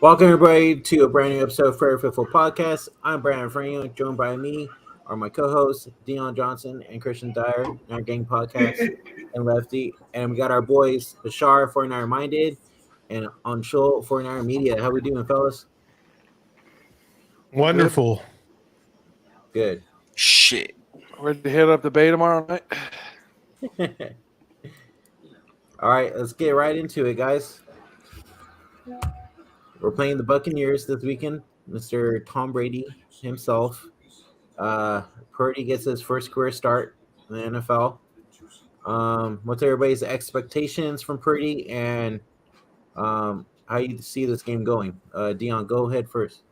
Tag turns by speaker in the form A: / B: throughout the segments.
A: Welcome everybody to a brand new episode of Fair Football Podcast. I'm Brandon Franco, joined by me are my co-hosts Deon Johnson and Christian Dyer in our gang podcast and Lefty. And we got our boys Bashar, 49er Minded, and Anshul, 49er Media. How we doing, fellas?
B: Wonderful.
A: Good.
C: Shit.
D: Ready to hit up the bay tomorrow night?
A: All right, let's get right into it, guys. We're playing the Buccaneers this weekend. Mr. Tom Brady himself. Purdy gets his first career start in the NFL. What's everybody's expectations from Purdy and how you see this game going? Deon, go ahead first.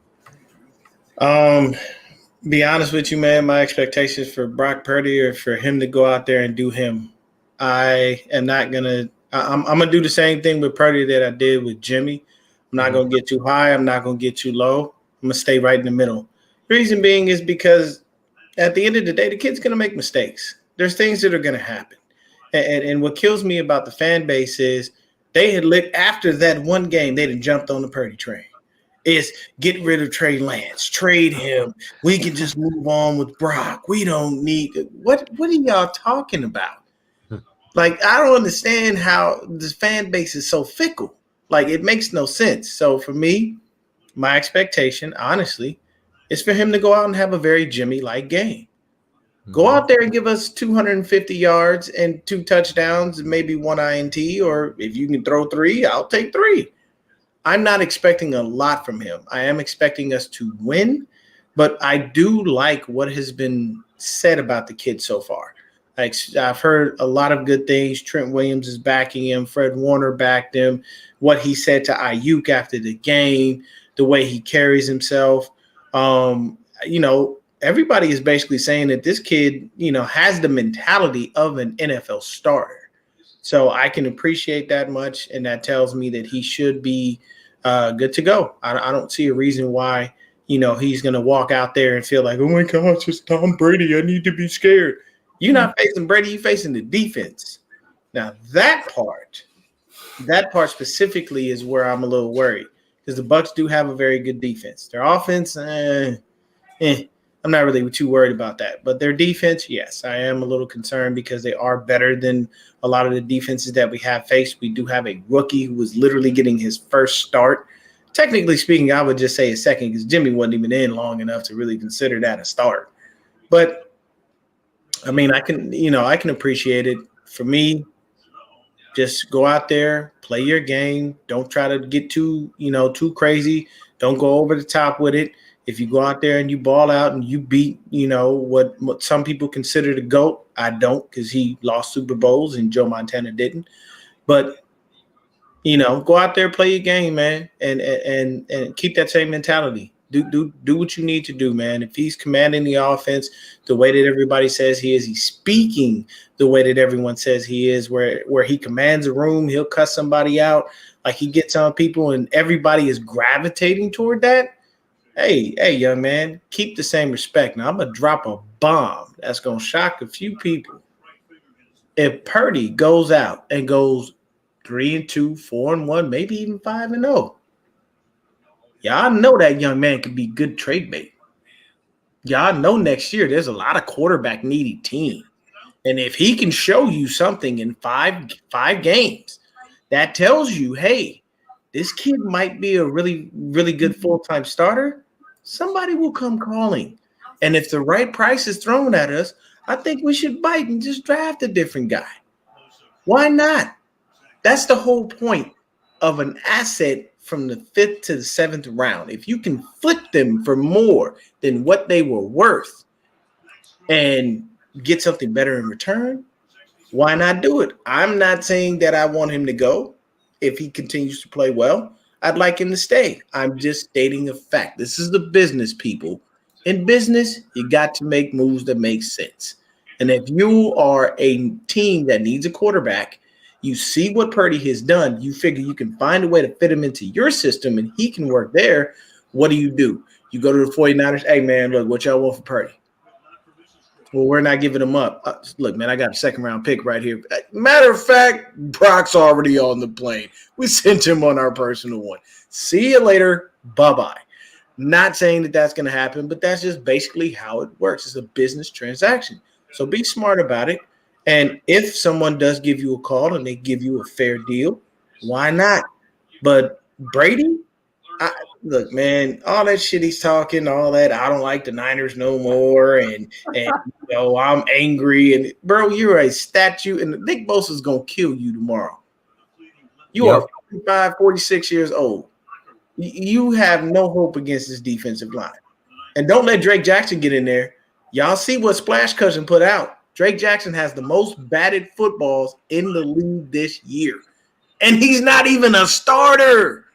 E: Be honest with you, man, my expectations for Brock Purdy are for him to go out there and do him. I am not going to – I'm going to do the same thing with Purdy that I did with Jimmy. I'm not going to get too high. I'm not going to get too low. I'm going to stay right in the middle. Reason being is because at the end of the day, the kid's going to make mistakes. There's things that are going to happen. And what kills me about the fan base is they had lit after that one game, they had jumped on the Purdy train. Is get rid of Trey Lance, trade him. We can just move on with Brock. We don't need what are y'all talking about? Like, I don't understand how this fan base is so fickle. Like, it makes no sense. So for me, my expectation, honestly, is for him to go out and have a very Jimmy-like game. Go out there and give us 250 yards and 2 touchdowns and maybe 1 INT, or if you can throw 3, I'll take 3. I'm not expecting a lot from him. I am expecting us to win, but I do like what has been said about the kid so far. Like, I've heard a lot of good things. Trent Williams is backing him. Fred Warner backed him. What he said to Ayuk after the game, the way he carries himself. Everybody is basically saying that this kid, has the mentality of an NFL starter. So I can appreciate that much, and that tells me that he should be good to go. I don't see a reason why, he's going to walk out there and feel like, oh, my gosh, it's Tom Brady. I need to be scared. You're not facing Brady. You're facing the defense. Now, that part specifically is where I'm a little worried because the Bucs do have a very good defense. Their offense, I'm not really too worried about that. But their defense, yes, I am a little concerned because they are better than a lot of the defenses that we have faced. We do have a rookie who was literally getting his first start. Technically speaking, I would just say a second because Jimmy wasn't even in long enough to really consider that a start. But, I mean, I can appreciate it. For me, just go out there, play your game. Don't try to get too crazy. Don't go over the top with it. If you go out there and you ball out and you beat, what some people consider the GOAT, I don't because he lost Super Bowls and Joe Montana didn't. But, go out there, play your game, man, and keep that same mentality. Do what you need to do, man. If he's commanding the offense the way that everybody says he is, he's speaking the way that everyone says he is, where he commands a room, he'll cuss somebody out, like he gets on people and everybody is gravitating toward that. Hey, young man, keep the same respect. Now, I'm going to drop a bomb that's going to shock a few people. If Purdy goes out and goes 3-2, 4-1, maybe even 5-0, y'all know that young man could be good trade bait. Y'all know next year there's a lot of quarterback needy team. And if he can show you something in five games, that tells you, hey, this kid might be a really, really good full-time starter, somebody will come calling. And if the right price is thrown at us, I think we should bite and just draft a different guy. Why not? That's the whole point of an asset from the 5th to the 7th round. If you can flip them for more than what they were worth and get something better in return, why not do it? I'm not saying that I want him to go. If he continues to play well, I'd like him to stay. I'm just stating a fact. This is the business, people. In business, you got to make moves that make sense. And if you are a team that needs a quarterback, you see what Purdy has done, you figure you can find a way to fit him into your system and he can work there. What do? You go to the 49ers. Hey, man, look, what y'all want for Purdy? Well, we're not giving him up. Look, man, I got a second-round pick right here. Matter of fact, Brock's already on the plane. We sent him on our personal one. See you later. Bye-bye. Not saying that that's going to happen, but that's just basically how it works. It's a business transaction. So be smart about it. And if someone does give you a call and they give you a fair deal, why not? But Brady, look, man, all that shit he's talking, all that, I don't like the Niners no more, and I'm angry. And, bro, you're a statue, and Nick Bosa's going to kill you tomorrow. You are 45, 46 years old. You have no hope against this defensive line. And don't let Drake Jackson get in there. Y'all see what Splash Cousin put out. Drake Jackson has the most batted footballs in the league this year. And he's not even a starter.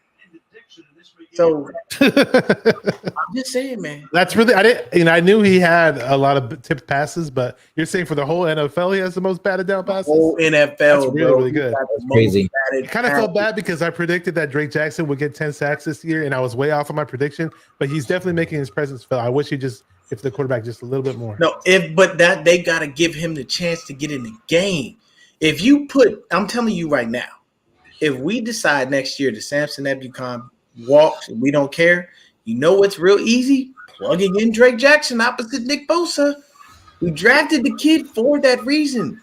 E: So I'm just saying, man.
B: That's really I knew he had a lot of tipped passes, but you're saying for the whole NFL he has the most batted down passes?
E: Whole NFL,
B: that's really good.
A: That's crazy.
B: I kind of felt bad because I predicted that Drake Jackson would get 10 sacks this year, and I was way off on my prediction, but he's definitely making his presence felt. I wish if the quarterback just a little bit more.
E: No, but they got to give him the chance to get in the game. I'm telling you right now, if we decide next year that Samson Ebukam walks and we don't care, you know what's real easy? Plugging in Drake Jackson opposite Nick Bosa. We drafted the kid for that reason.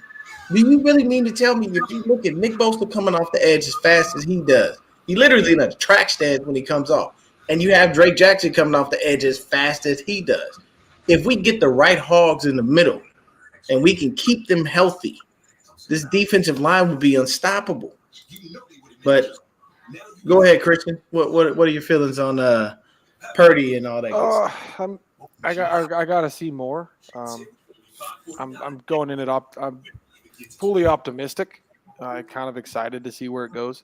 E: Do you really mean to tell me if you look at Nick Bosa coming off the edge as fast as he does, he literally in a track stand when he comes off, and you have Drake Jackson coming off the edge as fast as he does. If we get the right hogs in the middle and we can keep them healthy, this defensive line will be unstoppable. But go ahead, Christian. What are your feelings on Purdy and all that?
D: I got to see more. I'm going in it up. I'm fully optimistic. Kind of excited to see where it goes.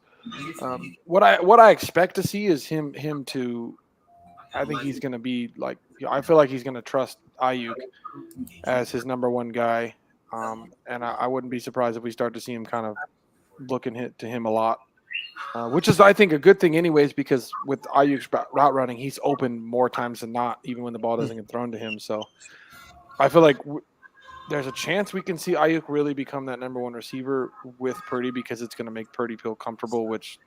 D: What I expect to see is him to. I think he's going to be like. I feel like he's going to trust Ayuk as his number one guy, and I wouldn't be surprised if we start to see him kind of looking to him a lot. Which is, I think, a good thing anyways, because with Ayuk's route running, he's open more times than not, even when the ball doesn't get thrown to him. So I feel like there's a chance we can see Ayuk really become that number one receiver with Purdy, because it's going to make Purdy feel comfortable, which,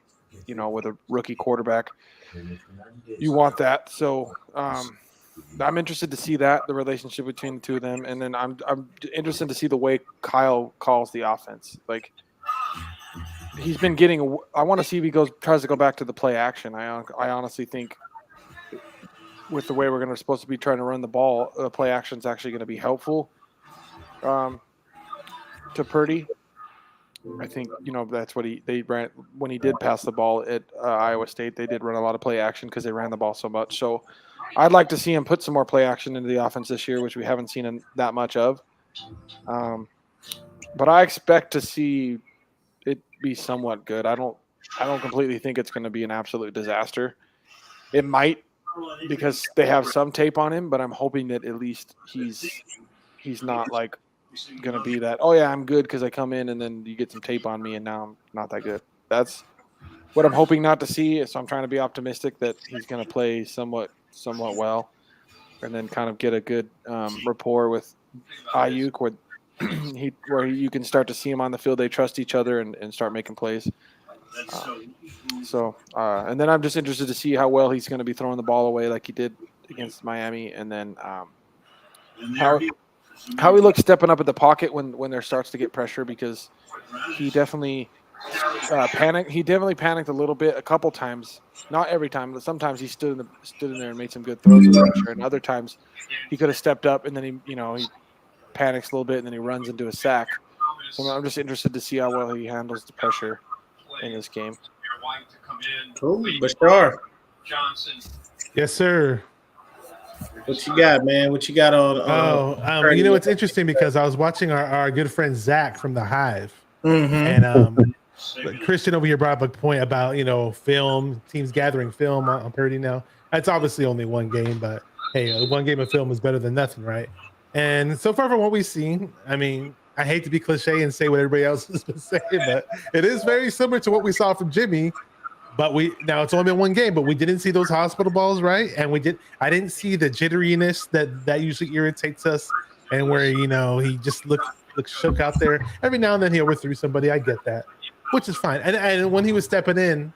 D: with a rookie quarterback, you want that. So I'm interested to see the relationship between the two of them. And then I'm interested to see the way Kyle calls the offense. Like, he's been getting. I want to see if he tries to go back to the play action. I honestly think with the way we're supposed to be trying to run the ball, the play action is actually going to be helpful to Purdy. I think that's what they ran when he did pass the ball at Iowa State. They did run a lot of play action because they ran the ball so much. So I'd like to see him put some more play action into the offense this year, which we haven't seen that much of. But I expect to see it be somewhat good. I don't completely think it's going to be an absolute disaster. It might, because they have some tape on him, but I'm hoping that at least he's not like going to be that, oh yeah, I'm good because I come in and then you get some tape on me and now I'm not that good. That's what I'm hoping not to see. So I'm trying to be optimistic that he's going to play somewhat well, and then kind of get a good rapport with Ayuk where you can start to see him on the field. They trust each other and start making plays. And then I'm just interested to see how well he's going to be throwing the ball away like he did against Miami, and then how he looks stepping up at the pocket when there starts to get pressure, because he definitely panicked. He definitely panicked a little bit a couple times, not every time, but sometimes he stood in there and made some good throws with pressure, and other times he could have stepped up and then he panics a little bit and then he runs into a sack. So I'm just interested to see how well he handles the pressure in this game.
E: Cool. Bashar.
B: Yes, sir.
E: What you got, man? What you got on?
B: It's interesting because I was watching our good friend Zach from The Hive,
E: mm-hmm.
B: and Christian over here brought up a point about film, teams gathering film on Purdy now. That's obviously only one game, but hey, one game of film is better than nothing, right? And so far from what we've seen, I mean, I hate to be cliche and say what everybody else has been saying, but it is very similar to what we saw from Jimmy. But now it's only been one game, but we didn't see those hospital balls, right? And I didn't see the jitteriness that usually irritates us and where he just looks shook out there. Every now and then he overthrew somebody. I get that, which is fine. And when he was stepping in,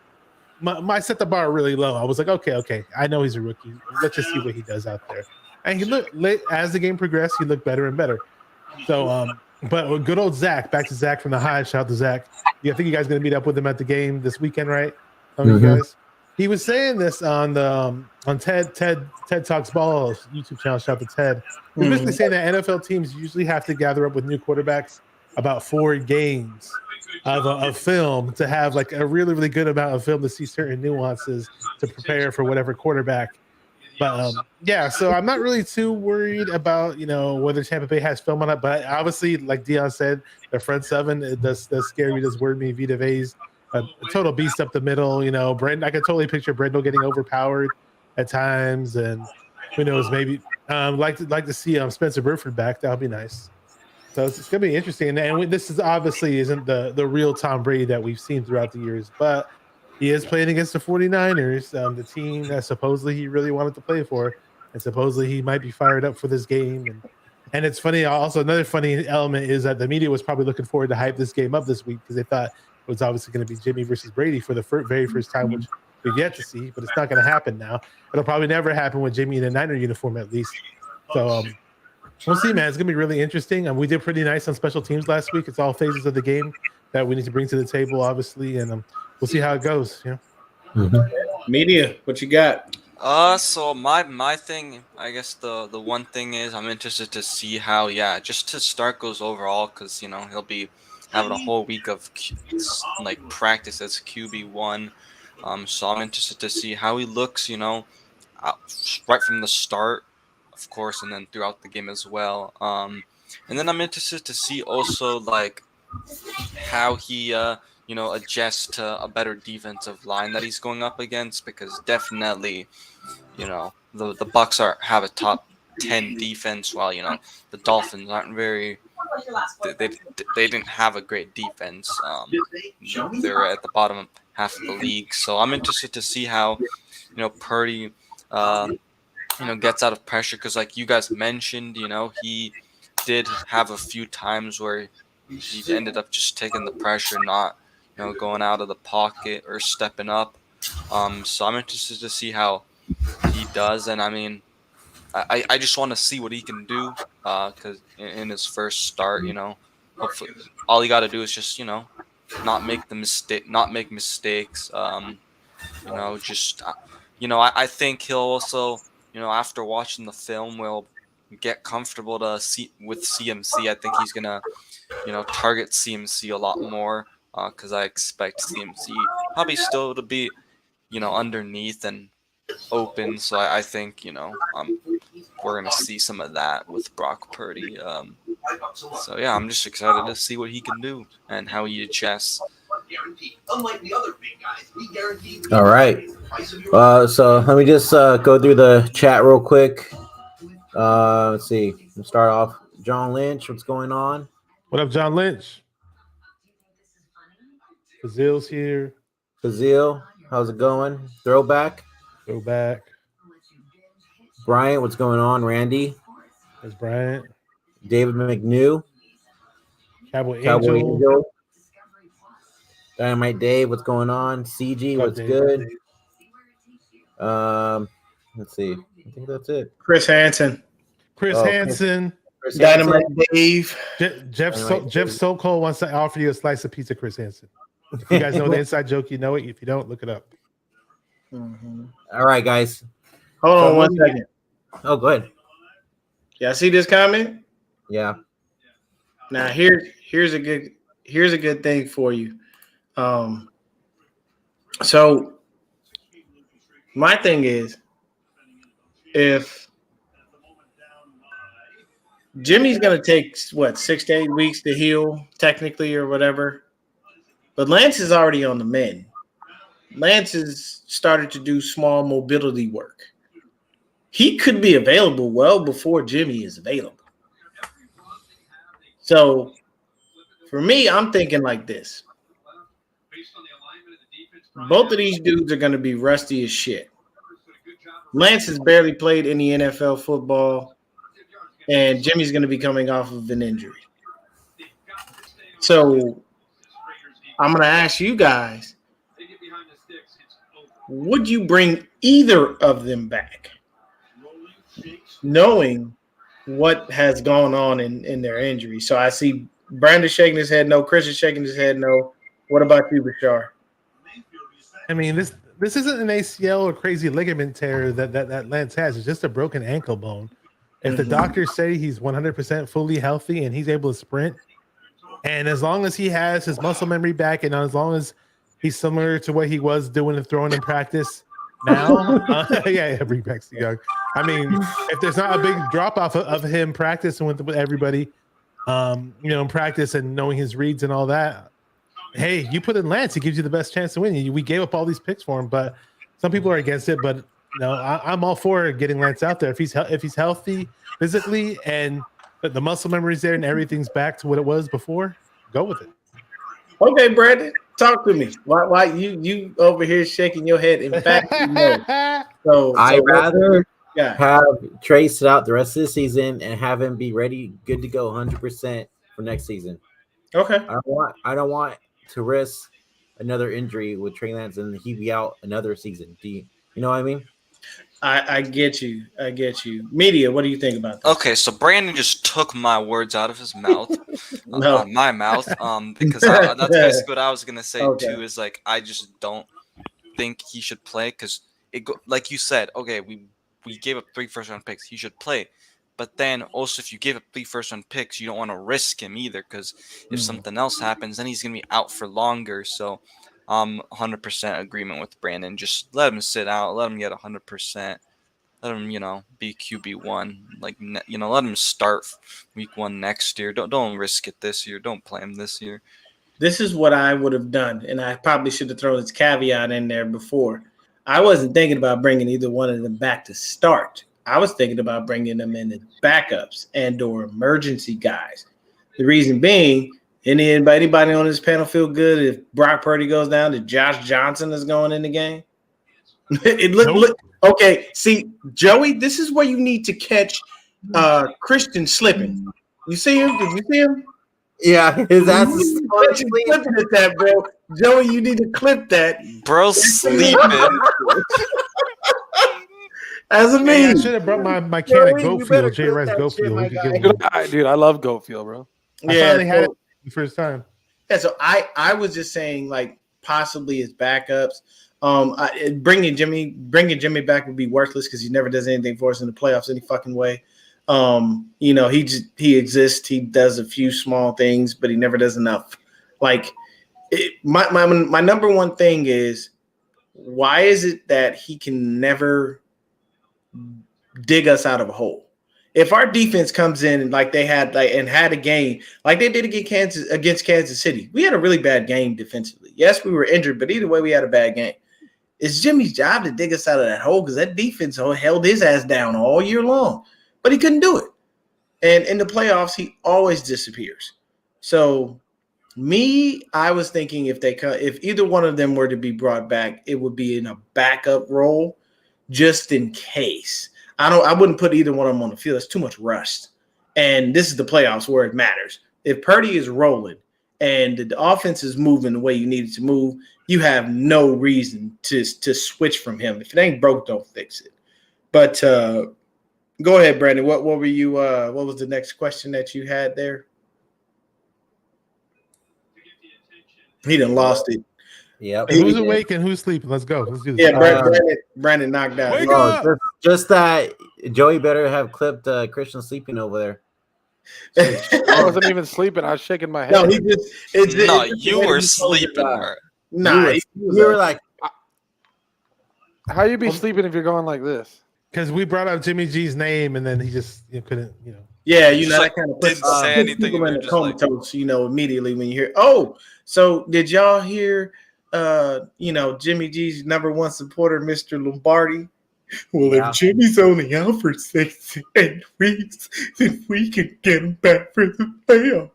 B: I set the bar really low. I was like, okay, I know he's a rookie. Let's just see what he does out there. And he looked as the game progressed, he looked better and better. So, but good old Zach, back to Zach from the Hive. Shout out to Zach. I think you guys going to meet up with him at the game this weekend, right? You guys. He was saying this on the on Ted Talks Ball YouTube channel. Shout out to Ted. He was basically saying that NFL teams usually have to gather up with new quarterbacks about 4 games of film to have like a really, really good amount of film to see certain nuances to prepare for whatever quarterback. But yeah, so I'm not really too worried about whether Tampa Bay has film on it. But obviously, like Deon said, the front seven it does scare me. Does worry me. Vita Vey's a total beast up the middle. Brandon, I can totally picture Brendel getting overpowered at times, and who knows, maybe like to see Spencer Burford back. That would be nice. So it's going to be interesting. And this is obviously isn't the real Tom Brady that we've seen throughout the years, but he is playing against the 49ers, the team that supposedly he really wanted to play for, and supposedly he might be fired up for this game. And it's funny. Also, another funny element is that the media was probably looking forward to hype this game up this week because they thought it was obviously going to be Jimmy versus Brady for the very first time, which we've yet to see, but it's not going to happen now. It'll probably never happen with Jimmy in a Niner uniform at least. So we'll see, man. It's going to be really interesting. We did pretty nice on special teams last week. It's all phases of the game that we need to bring to the table, obviously, and we'll see how it goes.
E: Media, what you got?
C: So my thing, I guess the one thing is I'm interested to see how just to start goes overall because he'll be having a whole week of practice as QB1. So I'm interested to see how he looks, right from the start, of course, and then throughout the game as well. And then I'm interested to see also how he adjust to a better defensive line that he's going up against because definitely, the Bucs have a top 10 defense while the Dolphins aren't very. They didn't have a great defense. They're at the bottom half of the league, so I'm interested to see how Purdy gets out of pressure because like you guys mentioned, he did have a few times where he ended up just taking the pressure, not going out of the pocket or stepping up. So I'm interested to see how he does, and I mean, I just want to see what he can do because in his first start, hopefully all he got to do is just not make mistakes. I think he'll also after watching the film will get comfortable with CMC. I think he's gonna target CMC a lot more because I expect CMC probably still to be underneath and open. So I think we're gonna see some of that with Brock Purdy. So yeah, I'm just excited to see what he can do and how he adjusts.
A: All right. So let me just go through the chat real quick. Let's see. We'll start off. John Lynch, what's going on?
B: What up, John Lynch? Fazil's here.
A: Fazil, how's it going? Throwback. Bryant, what's going on? Randy.
B: There's Bryant.
A: David McNew.
B: Cowboy Angel.
A: Dynamite Dave, what's going on? CG, what's good? Let's see. I think that's it.
E: Chris Hansen.
B: Chris Hansen.
E: Dynamite Dave.
B: Jeff Sokol wants to offer you a slice of pizza, Chris Hansen. If you guys know the inside joke, you know it. If you don't, look it up.
E: Mm-hmm.
A: All right, guys.
E: Hold on 1 second.
A: Oh, go ahead.
E: Yeah, see this comment?
A: Yeah.
E: Now here's a good thing for you. So my thing is, if Jimmy's gonna take 6 to 8 weeks to heal, technically or whatever, but Lance is already on the mend. Lance has started to do small mobility work. He could be available well before Jimmy is available. So for me, I'm thinking like this. Both of these dudes are going to be rusty as shit. Lance has barely played any NFL football. and Jimmy's going to be coming off of an injury. So I'm going to ask you guys, would you bring either of them back, knowing what has gone on in their injury? So I see Brandon shaking his head no, Christian shaking his head no. What about you, Bashar?
B: I mean, this isn't an ACL or crazy ligament tear that Lance has. It's just a broken ankle bone. If the doctors say he's 100% fully healthy and he's able to sprint, and as long as he has his muscle memory back, and as long as he's similar to what he was doing and throwing in practice now, bring back the young. I mean, if there's not a big drop off of him practicing with everybody, in practice and knowing his reads and all that, hey, you put in Lance, he gives you the best chance to win. We gave up all these picks for him, but some people are against it. But I'm all for getting Lance out there if he's healthy physically and the muscle memory's there and everything's back to what it was before. Go with it.
E: Okay, Brandon, talk to me. Why you over here shaking your head? In fact,
A: I'd rather have Trey sit out the rest of the season and have him be ready, good to go, 100% for next season.
E: Okay.
A: I don't want to risk another injury with Trey Lance and he be out another season. You know what I mean?
E: I get you. Media, what do you think about this?
C: Okay, so Brandon just took my words out of his mouth,
E: No.
C: my mouth, because that's basically what I was gonna say too. Is like I just don't think he should play because like you said. Okay, we gave up 3 first-round picks. He should play, but then also if you gave up 3 first-round picks, you don't want to risk him either because if something else happens, then he's gonna be out for longer. So. 100% agreement with Brandon. Just let him sit out. Let him get 100%. Let him, be QB1. Like, let him start week 1 next year. Don't risk it this year. Don't play him this year.
E: This is what I would have done, and I probably should have thrown this caveat in there before. I wasn't thinking about bringing either one of them back to start. I was thinking about bringing them in as backups and or emergency guys. The reason being, anybody on this panel feel good if Brock Purdy goes down, that Josh Johnson is going in the game? Look. Okay, see, Joey, this is where you need to catch Christian slipping. You see him? Did you see him?
A: Yeah, his ass is
E: slipping at that, bro. Joey, you need to clip that.
C: Bro, sleeping.
E: As a
B: Hey, I
E: meme.
B: should have brought my can of Go Field, J-Rice Go Field.
D: Dude, I love Go Field, bro.
B: I finally had it the first time.
E: Yeah, so I was just saying, like, possibly as backups. Bringing Jimmy back would be worthless because he never does anything for us in the playoffs any fucking way. He exists. He does a few small things, but he never does enough. Like, my number one thing is, why is it that he can never dig us out of a hole? If our defense comes in and like they had had a game like they did against Kansas City, we had a really bad game defensively. Yes, we were injured, but either way, we had a bad game. It's Jimmy's job to dig us out of that hole because that defense held his ass down all year long, but he couldn't do it. And in the playoffs, he always disappears. So, I was thinking if either one of them were to be brought back, it would be in a backup role, just in case. I wouldn't put either one of them on the field. It's too much rust. And this is the playoffs where it matters. If Purdy is rolling and the offense is moving the way you need it to move, you have no reason to switch from him. If it ain't broke, don't fix it. But go ahead, Brandon. What were you? What was the next question that you had there? He done lost it.
A: Yep.
B: Who's awake and who's sleeping? Let's go. Let's do this.
E: Yeah, Brandon knocked out.
B: Wake up!
A: Just that Joey better have clipped Christian sleeping over there.
D: I wasn't even sleeping. I was shaking my head.
E: No,
C: You were sleeping.
E: Nah,
A: you were like,
D: How you be sleeping if you're going like this?
B: Because we brought up Jimmy G's name and then he just couldn't,
E: Yeah,
C: Just
E: that kind of
C: didn't say anything.
E: people in the
C: Just like-
E: comatose, immediately when you hear. Oh, so did y'all hear? Jimmy G's number one supporter, Mr. Lombardi. Well,
A: Yeah.
E: if Jimmy's only out for 6 to 8 weeks, then we can get him back for the playoffs.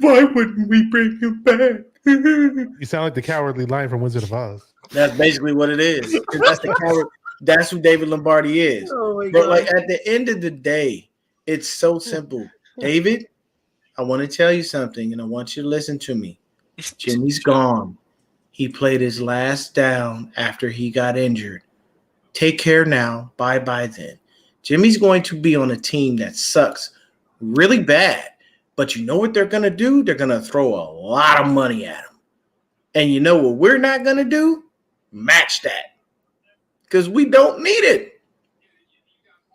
E: Why wouldn't we bring him back?
B: You sound like the cowardly lion from Wizard of Oz.
E: That's basically what it is. 'Cause that's the coward. That's who David Lombardi is.
A: oh my
E: But like at the end of the day, It's so simple. David, I want to tell you something, and I want you to listen to me. Jimmy's gone. He played his last down after he got injured. Take care now. Bye-bye then. Jimmy's going to be on a team that sucks really bad. But you know what they're going to do? They're going to throw a lot of money at him. And you know what we're not going to do? Match that. Because we don't need it.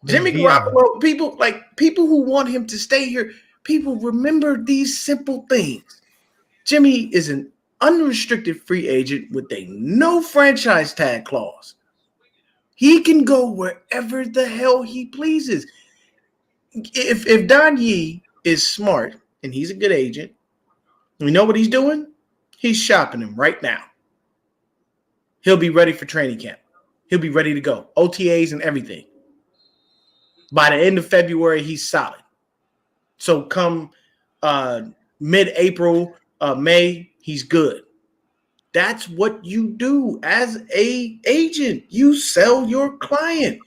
E: Jimmy Garoppolo, people who want him to stay here, people remember these simple things. Jimmy is an unrestricted free agent with a no franchise tag clause. He can go wherever the hell he pleases. If Don Yee is smart and he's a good agent, you know what he's doing? He's shopping him right now. He'll be ready for training camp. He'll be ready to go. OTAs and everything. By the end of February, he's solid. So come mid-April, May, he's good. That's what you do as a agent. You sell your client.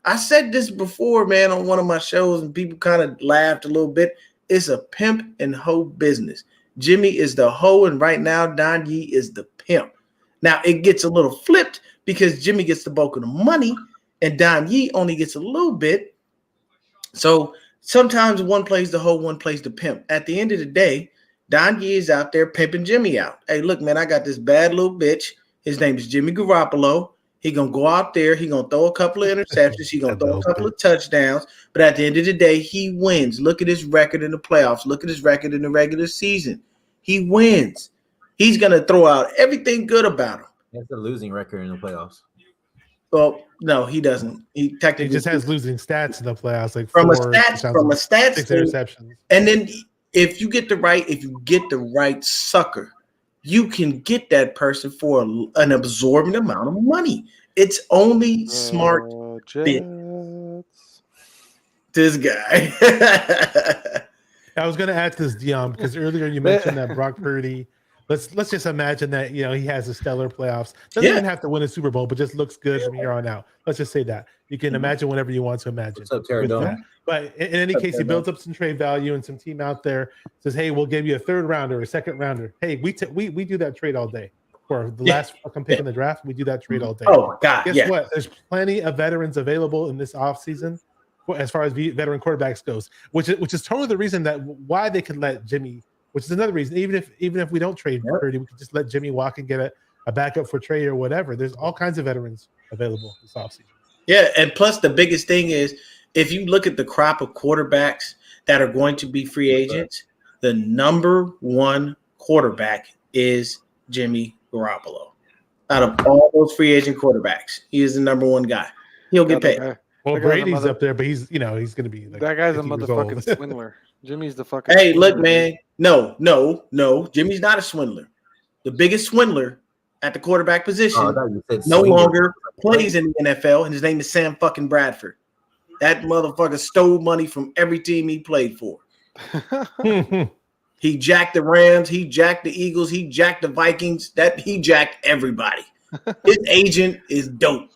E: I said this before, man, on one of my shows, and people kind of laughed a little bit. It's a pimp and hoe business. Jimmy is the hoe, and right now, Don Yee is the pimp. Now, it gets a little flipped because Jimmy gets the bulk of the money, and Don Yee only gets a little bit. So sometimes one plays the hoe, one plays the pimp. At the end of the day, Don Yee is out there pimping Jimmy out. Hey, look, man, I got this bad little bitch. His name is Jimmy Garoppolo. He going to go out there. He going to throw a couple of interceptions. He going to throw a couple of touchdowns. But at the end of the day, he wins. Look at his record in the playoffs. Look at his record in the regular season. He wins. He's going to throw out everything good about him.
A: He has a losing record in the playoffs.
E: Well, no, he doesn't. He technically
B: just has losing stats in the playoffs, like
E: from a
B: 6 interceptions.
E: And then if you get the right sucker, you can get that person for an absorbent amount of money. It's only smart. This guy.
B: I was going to add this, Deon, because earlier you mentioned that Brock Purdy. Let's just imagine that he has a stellar playoffs. Doesn't even have to win a Super Bowl, but just looks good from here on out. Let's just say that you can imagine whatever you want to imagine.
A: What's up, Terradome?
B: But in any case, he builds up some trade value, and some team out there says, "Hey, we'll give you a third rounder, a second rounder." Hey, we do that trade all day. For the last fucking pick in the draft, we do that trade all day.
E: Oh God!
B: Guess what? There's plenty of veterans available in this offseason as far as veteran quarterbacks goes, which is totally the reason that why they can let Jimmy. Which is another reason, even if we don't trade Purdy, we could just let Jimmy walk and get a backup for Trey or whatever. There's all kinds of veterans available this offseason.
E: Yeah, and plus the biggest thing is if you look at the crop of quarterbacks that are going to be free agents, the number one quarterback is Jimmy Garoppolo. Out of all those free agent quarterbacks, he is the number one guy. He'll get paid.
B: Well, Brady's up there, but he's going to be like
D: that guy's a motherfucking swindler. Jimmy's the fucking.
E: Hey, look, man. No. Jimmy's not a swindler. The biggest swindler at the quarterback position no longer plays in the NFL, and his name is Sam fucking Bradford. That motherfucker stole money from every team he played for. He jacked the Rams, he jacked the Eagles, he jacked the Vikings. He jacked everybody. His agent is dope.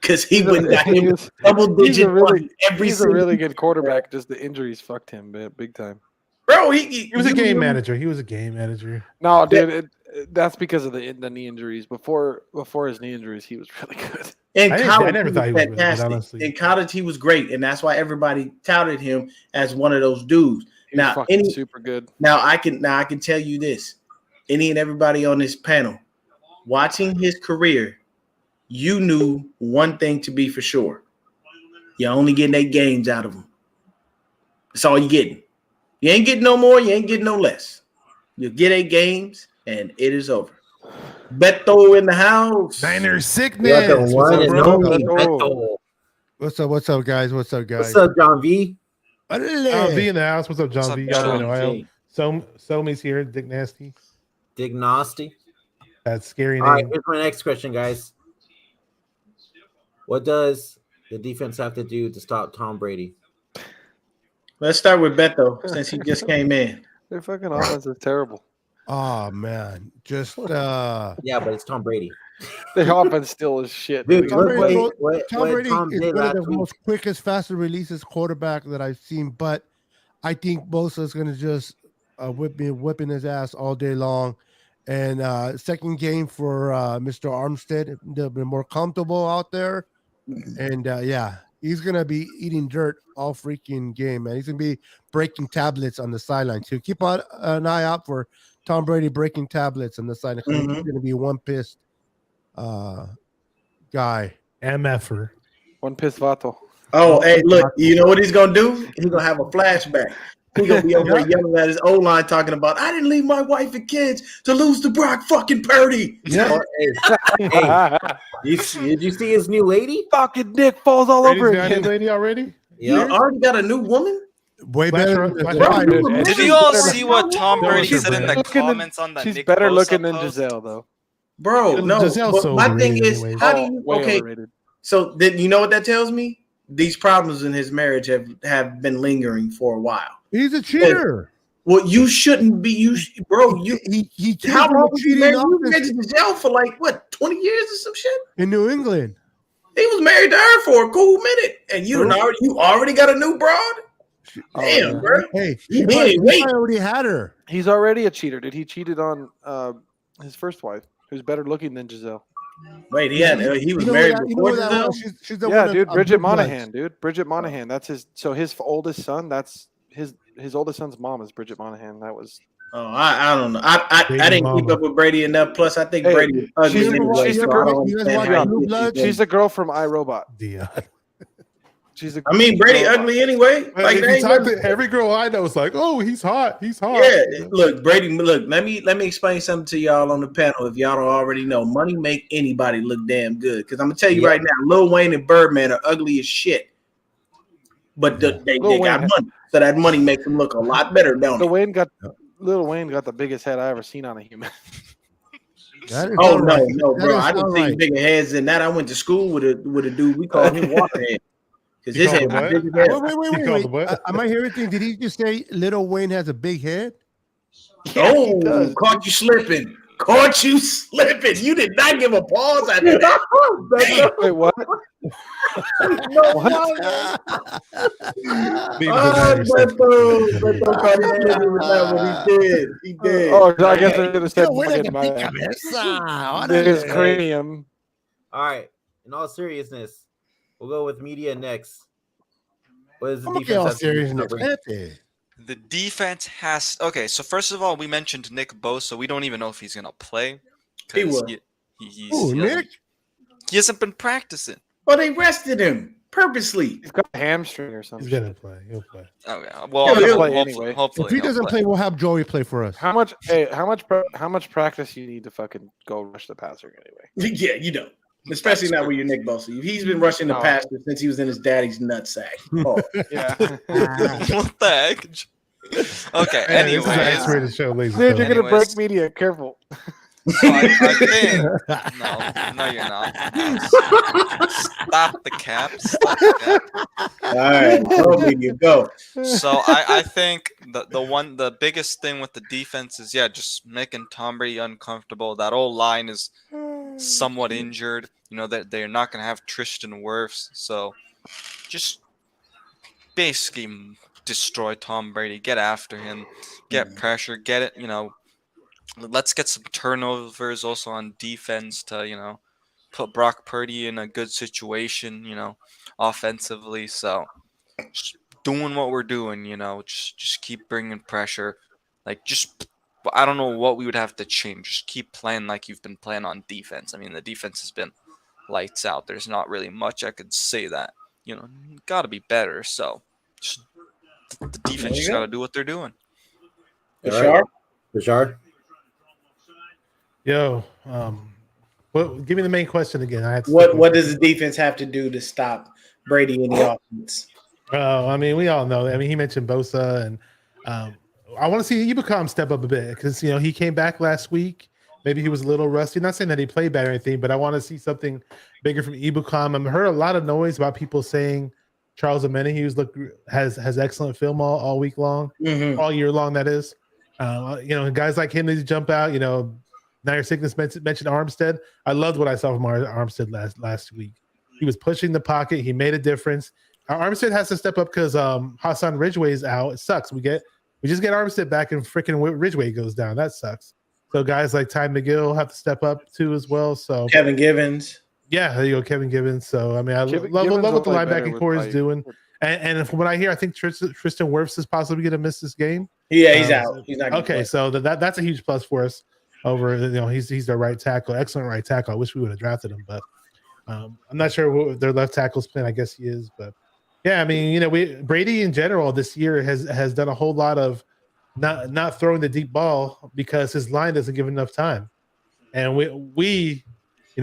E: Because he went got him double-digit money every
D: He's a really good quarterback. Just the injuries fucked him big time.
E: Bro,
B: he was a game manager. He was a game manager.
D: No, dude, that's because of the knee injuries. Before his knee injuries, he was really good.
E: In college,
B: I never thought he was
E: fantastic.
B: Really good, honestly.
E: In college, he was great, and that's why everybody touted him as one of those dudes. Now,
D: super good.
E: Now I can tell you this: any and everybody on this panel, watching his career, you knew one thing to be for sure. You're only getting 8 games out of him. That's all you're getting. You ain't getting no more. You ain't getting no less. You get 8 games, and it is over. Beto in the house.
B: Niners sickness.
F: What's up, guys? What's up,
A: John V?
B: John V in the house. What's up, John V?
C: John
B: in Ohio. Somi's here. Dick Nasty. That's scary name.
A: All right, here's my next question, guys. What does the defense have to do to stop Tom Brady?
E: Let's start with Beto since he just came in.
D: Their fucking offense is terrible.
F: Oh man, just
A: Yeah, but it's Tom Brady.
D: The offense still is shit.
A: Dude,
F: Tom
A: look
F: Brady,
A: what
F: Tom Brady
A: Tom
F: is
A: did
F: one of
A: last
F: the
A: week.
F: most quickest, fastest releases quarterback that I've seen. But I think Bosa's going to just whipping his ass all day long. And second game for Mr. Armstead, they'll be more comfortable out there. And yeah, he's going to be eating dirt all freaking game, man. He's going to be breaking tablets on the sideline too. Keep an eye out for Tom Brady breaking tablets on the sideline. He's going to be one pissed guy.
B: MFer.
D: One piss vato.
E: Oh, hey, look, you know what he's gonna do? He's gonna have a flashback. He's gonna be over there yelling at his O-line talking about, I didn't leave my wife and kids to lose to Brock fucking Purdy.
A: Yeah. Hey, did you see his new lady?
D: Fucking dick falls all
B: Brady's
D: over
B: got a new
D: again.
B: lady already?
E: You already got a new woman?
F: Way better.
B: Bashar-
F: than
B: Bashar-
C: Did you all
D: better
C: see what Tom
B: Don't
C: Brady
B: look
C: said
B: at
C: in the
D: Brady.
C: comments on that
D: She's
C: Nick
D: better
C: Bosa
D: looking than
C: post?
D: Giselle, though.
E: Bro, no.
B: Giselle's
E: But
B: so
E: my
B: overrated
E: thing is,
B: anyways.
E: how do you
D: Way
E: okay?
D: overrated.
E: So then you know what that tells me? These problems in his marriage have been lingering for a while.
F: He's a cheater.
E: Well, you shouldn't be. Bro.
F: He
E: How long was you
F: cheating
E: married?
F: off
E: You was married to Giselle for like what, 20 years or some shit?
F: in New England.
E: He was married to her for a cool minute, and you already got a new broad. Damn, bro.
F: Hey,
E: You
F: he
E: wait.
F: already had her.
D: He's already a cheater. Did he cheated on his first wife, who's better looking than Giselle?
E: Wait, he was
F: You know
E: married
F: what
E: before
F: that
E: Giselle?
F: was? She's the
D: Yeah,
F: one
D: dude,
F: of
D: Bridget
F: Blue Bloods.
D: Monahan, dude. Bridget Monahan. That's his. So his oldest son. That's his oldest son's mom is Bridget Monahan. That was.
E: Oh, I don't know. I didn't keep up with Brady enough. Plus, I think
D: Hey,
E: Brady was ugly
D: she's a-
E: anyway.
D: she's a
E: So
D: girl-
E: I don't
F: you guys
E: understand
F: watch
E: how
F: Blue
E: he
F: Bloods?
E: did
D: She's the girl from iRobot.
B: Dion.
D: She's a.
E: I mean, Brady
D: girl-
E: ugly anyway. Like
B: If
E: that
B: you
E: ain't
B: talk
E: nothing.
B: to every girl I know is like, oh, he's hot. He's hot.
E: Yeah, look, Brady. Look, let me explain something to y'all on the panel. If y'all don't already know, money make anybody look damn good. Because I'm gonna tell you right now, Lil Wayne and Birdman are ugly as shit, but they got money, so that money makes them look a lot better, don't it?
D: Lil Wayne got the biggest head I ever seen on a human.
E: Oh no, bro! I didn't see bigger heads than that. I went to school with a dude. We called him Waterhead because his head was big as hell.
F: Wait. Am I hearing things? Did he just say Little Wayne has a big head?
E: Oh, caught you slipping. Caught you slipping. You did not give a pause after that.
D: Wait, what?
E: Beto caught his head with that one. He did.
D: Oh, I guess I should have said biggest
F: All
D: cranium.
A: All right. In all seriousness, we'll go with media next. What is the defense? have to do to cover?
C: The defense has okay. So first of all, we mentioned Nick Bosa. We don't even know if he's gonna play.
E: He will.
F: Nick?
C: He hasn't been practicing.
E: Well, they rested him purposely.
D: He's got a hamstring or something.
B: He's gonna play. He'll play.
C: Oh yeah. Well,
D: He'll play
C: hopefully,
D: anyway.
C: hopefully
F: If he
C: he'll
F: doesn't play, we'll have Joey play for us.
D: How much practice you need to fucking go rush the passer anyway?
E: Yeah, you don't. Especially not with your Nick Bosa. He's been rushing the passer since he was in his daddy's nutsack. Oh.
D: Yeah.
C: What the heck? Okay.
B: Hey, this is the
C: Anyways,
B: X-rated show, ladies and
D: Dude, you're
B: gentlemen.
D: gonna break media. Careful.
C: so I think no, you're not. No. Stop the cap. Stop the cap.
E: All right, go.
C: So I think the biggest thing with the defense is just making Tom Brady uncomfortable. That old line is somewhat injured. You know that they're not gonna have Tristan Wirfs, so just basically destroy Tom Brady. Get after him. Get pressure. Get it. Let's get some turnovers also on defense to put Brock Purdy in a good situation. Offensively. So. Just doing what we're doing, just keep bringing pressure. I don't know what we would have to change. Just keep playing like you've been playing on defense. I mean, the defense has been lights out. There's not really much I could say that. Got to be better. So the defense just got to do what they're doing.
E: Bashar?
B: Yo, give me the main question again.
E: What does the defense have to do to stop Brady in the offense?
B: Oh, I mean, we all know. I mean, he mentioned Bosa, and I want to see Ibukam step up a bit because he came back last week. Maybe he was a little rusty. Not saying that he played bad or anything, but I want to see something bigger from Ibukam. I've heard a lot of noise about people saying Charles Omenihu has excellent film all week long, all year long. That is. Guys like him need to jump out. Nair Sickness mentioned Armstead. I loved what I saw from Armstead last week. He was pushing the pocket. He made a difference. Armstead has to step up because Hassan Ridgeway is out. It sucks. We just get Armstead back and freaking Ridgeway goes down. That sucks. So guys like Ty McGill have to step up too as well. So
E: Kevin Givens.
B: Yeah, there you go, Kevin Givens. So I mean, I love what the linebacking core is doing. And from what I hear, I think Tristan Wirfs is possibly going to miss this game.
E: Yeah, he's out. He's not
B: okay. Play. So that's a huge plus for us. Over, he's their right tackle, excellent right tackle. I wish we would have drafted him, but I'm not sure what their left tackle's playing. I guess he is, but yeah, I mean, Brady in general this year has done a whole lot of not throwing the deep ball because his line doesn't give enough time, and we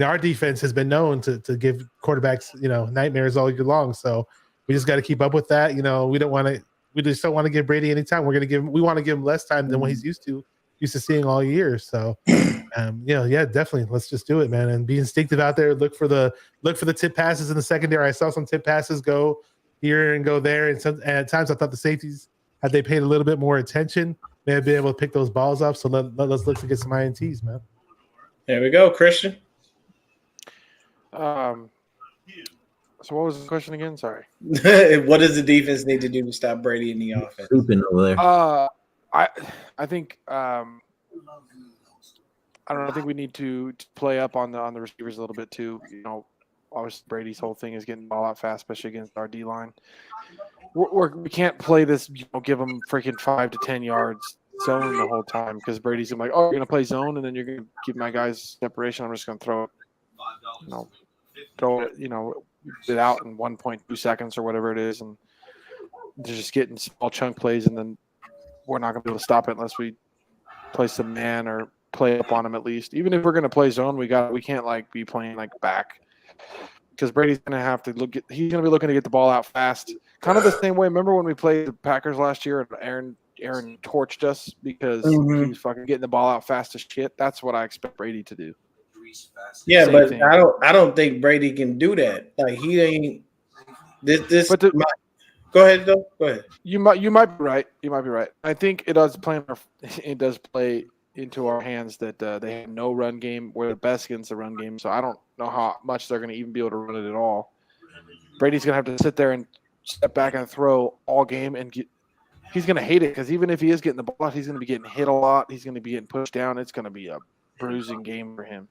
B: our defense has been known to give quarterbacks nightmares all year long. So we just got to keep up with that. We just don't want to give Brady any time. We want to give him less time than what he's used to seeing all year. So, definitely. Let's just do it, man. And be instinctive out there. Look for the tip passes in the secondary. I saw some tip passes go here and go there. And at times I thought the safeties, had they paid a little bit more attention, may have been able to pick those balls up. So let's look to get some INTs, man.
E: There we go, Christian.
D: So what was the question again? Sorry.
E: What does the defense need to do to stop Brady in the offense?
A: Open over there.
D: I think I don't know. I think we need to play up on the receivers a little bit too. Obviously Brady's whole thing is getting the ball out fast, especially against our D line. We can't play this. Give them freaking 5 to 10 yards zone the whole time because Brady's gonna be like, oh, you're gonna play zone, and then you're gonna give my guys separation. I'm just gonna throw it out in 1.2 seconds or whatever it is, and they're just getting small chunk plays, and then we're not going to be able to stop it unless we play some man or play up on them at least. Even if we're going to play zone, we can't be playing back because Brady's going to have to he's going to be looking to get the ball out fast. Kind of the same way. Remember when we played the Packers last year and Aaron torched us because he was fucking getting the ball out fast as shit? That's what I expect Brady to do.
E: Yeah, same but thing. I don't think Brady can do that. He ain't this. But go ahead, though. Go ahead.
D: You might be right. You might be right. I think it does play into our hands that they have no run game. We're the best against the run game, so I don't know how much they're going to even be able to run it at all. Brady's going to have to sit there and step back and throw all game, and he's going to hate it because even if he is getting the ball out, he's going to be getting hit a lot. He's going to be getting pushed down. It's going to be a bruising game for him.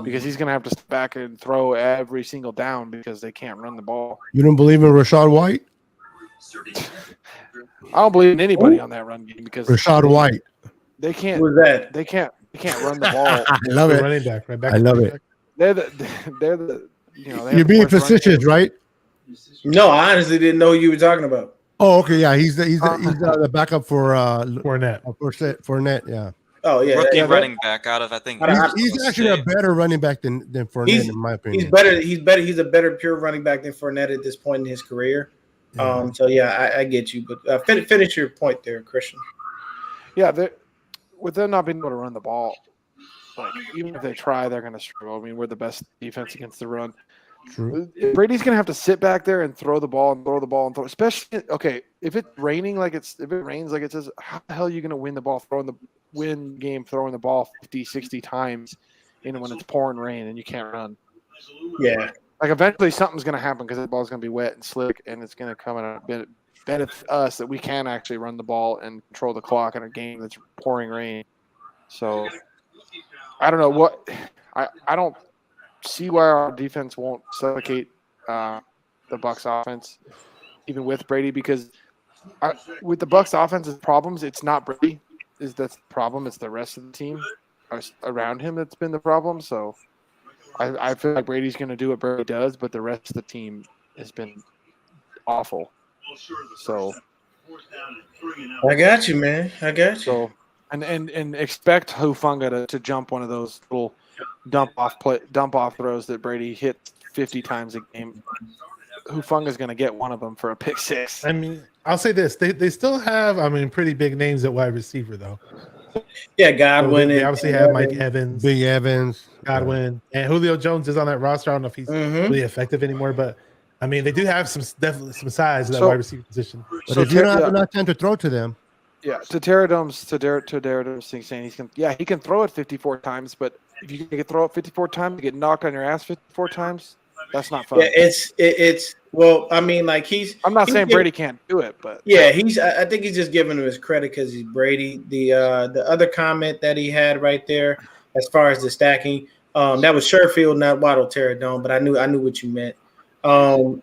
D: Because he's going to have to step back and throw every single down because they can't run the ball.
F: You don't believe in Rashad White?
D: I don't believe in anybody on that run game because
F: Rashad White.
D: They can't.
E: Who's that?
D: They can't run the ball.
F: I love it.
B: Running back, right back.
F: I love it.
D: They're the.
F: You're being facetious, right?
E: No, I honestly didn't know who you were talking about.
F: Oh, okay, yeah, he's the backup for
B: Fournette.
F: Fournette, yeah.
E: Oh yeah,
C: rookie running back out of I think
F: he's actually a better running back than Fournette in my opinion.
E: He's better. He's a better pure running back than Fournette at this point in his career. Yeah. So yeah, I get you, but finish your point there, Christian.
D: Yeah, with them not being able to run the ball, even if they try, they're going to struggle. I mean, we're the best defense against the run.
F: True.
D: Brady's going to have to sit back there and throw the ball and throw the ball and throw. Especially if it's raining if it rains like it says, how the hell are you going to win the ball throwing the ball 50, 60 times when it's pouring rain and you can't run?
E: Yeah.
D: Eventually something's going to happen because the ball's going to be wet and slick, and it's going to come in a benefit us that we can actually run the ball and control the clock in a game that's pouring rain. So I don't know what I don't see why our defense won't suffocate the Bucs offense, even with Brady, because with the Bucs offense's problems, it's not Brady. That's the problem. It's the rest of the team around him that's been the problem. So I feel like Brady's going to do what Brady does, but the rest of the team has been awful. So
E: I got you, man. I got you.
D: So and expect Hufanga to jump one of those little dump off throws that Brady hit 50 times a game. Hufanga's going to get one of them for a pick six.
B: I mean, I'll say this: they still have, pretty big names at wide receiver, though.
E: Yeah, Godwin.
B: They obviously have Mike Evans,
F: Big Evans,
B: Godwin, and Julio Jones is on that roster. I don't know if he's really effective anymore, but they do have definitely some size in that wide receiver position.
F: But if you don't have enough time to throw to them,
D: Yeah, to Terradome's thing saying he can throw it 54 times, but if you can throw it 54 times, you get knocked on your ass 54 times. That's not fun.
E: Yeah, it's well, I mean, like
D: I'm not
E: he's
D: saying Brady can't do it, but
E: yeah, I think he's just giving him his credit because he's Brady. The other comment that he had right there, as far as the stacking, that was Sherfield, not Waddle Terradome, but I knew what you meant. And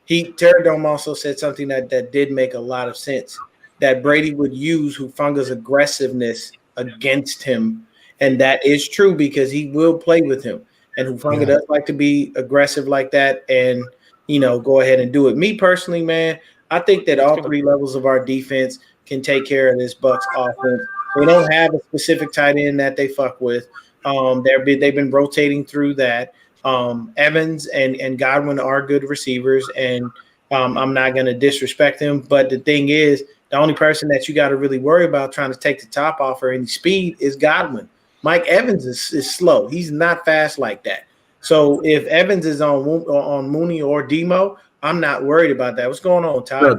E: Terradome also said something that did make a lot of sense, that Brady would use Hufanga's aggressiveness against him, and that is true because he will play with him, and Hufanga does like to be aggressive like that, and go ahead and do it. Me personally, man, I think that all three levels of our defense can take care of this Bucs offense. They don't have a specific tight end that they fuck with. They've been rotating through that. Evans and Godwin are good receivers, and I'm not going to disrespect them. But the thing is, the only person that you got to really worry about trying to take the top off or any speed is Godwin. Mike Evans is slow. He's not fast like that. So if Evans is on Mooney or Demo, I'm not worried about that. What's going on, Ty?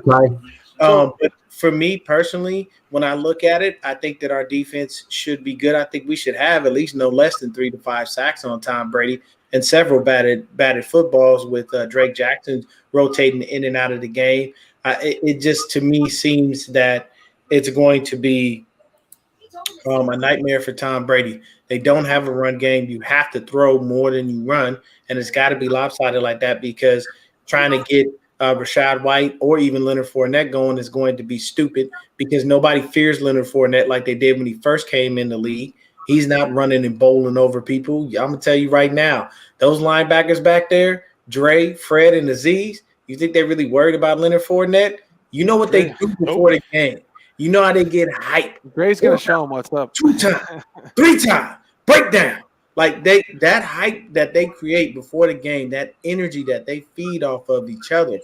E: But for me personally, when I look at it, I think that our defense should be good. I think we should have at least no less than 3 to 5 sacks on Tom Brady and several batted footballs with Drake Jackson rotating in and out of the game. It just to me seems that it's going to be a nightmare for Tom Brady. They don't have a run game. You have to throw more than you run, and it's got to be lopsided like that because trying to get Rashad White or even Leonard Fournette going is going to be stupid because nobody fears Leonard Fournette like they did when he first came in the league. He's not running and bowling over people. I'm going to tell you right now, those linebackers back there, Dre, Fred, and Aziz, you think they're really worried about Leonard Fournette? You know what they do before the game. You know how they get hyped.
D: Gray's going to show them what's up.
E: 2 times, 3 times, breakdown. Like that hype that they create before the game, that energy that they feed off of each other,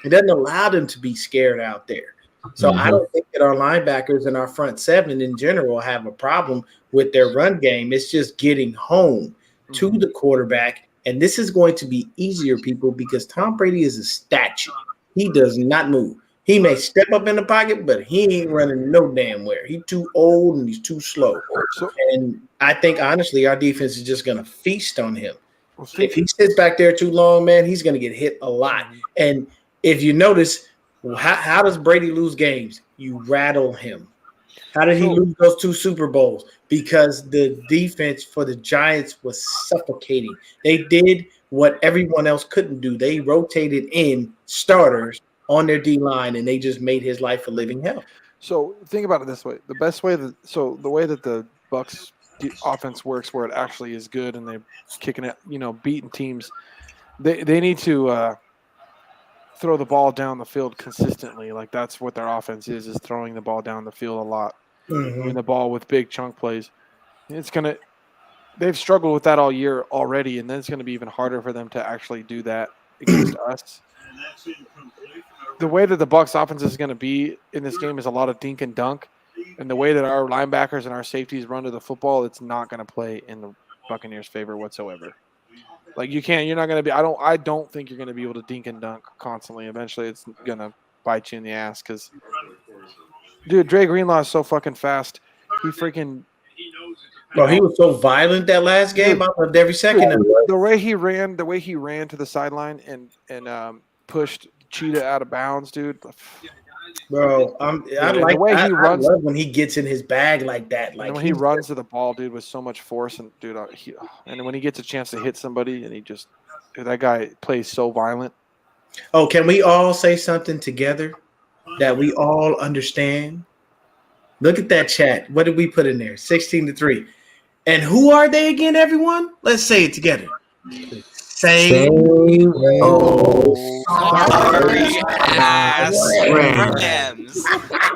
E: it doesn't allow them to be scared out there. So I don't think that our linebackers and our front seven in general have a problem with their run game. It's just getting home to the quarterback. And this is going to be easier, people, because Tom Brady is a statue. He does not move. He may step up in the pocket, but he ain't running no damn where. He's too old and he's too slow. And I think, honestly, our defense is just going to feast on him. If he sits back there too long, man, he's going to get hit a lot. And if you notice, how does Brady lose games? You rattle him. How did he lose those 2 Super Bowls? Because the defense for the Giants was suffocating. They did what everyone else couldn't do. They rotated in starters on their D-line, and they just made his life a living hell.
D: So think about it this way. The way that the Bucs offense works where it actually is good and they're kicking it, beating teams, they need to throw the ball down the field consistently. Like that's what their offense is throwing the ball down the field a lot. Moving the ball with big chunk plays. They've struggled with that all year already, and then it's going to be even harder for them to actually do that against us. The way that the Bucs offense is going to be in this game is a lot of dink and dunk, and the way that our linebackers and our safeties run to the football, it's not going to play in the Buccaneers' favor whatsoever. Like you're not going to be. I don't think you're going to be able to dink and dunk constantly. Eventually, it's going to bite you in the ass because, dude, Dre Greenlaw is so fucking fast. He freaking.
E: Bro, he was so violent that last game. I loved every second of it.
D: The way he ran to the sideline and pushed Cheetah out of bounds, dude.
E: Bro, I love when he gets in his bag like that. Like
D: when he runs to the ball, dude, with so much force, and dude, and when he gets a chance to hit somebody, and that guy plays so violent.
E: Oh, can we all say something together that we all understand? Look at that chat. What did we put in there? 16-3. And who are they again, everyone? Let's say it together. Same old sorry ass
C: Rams.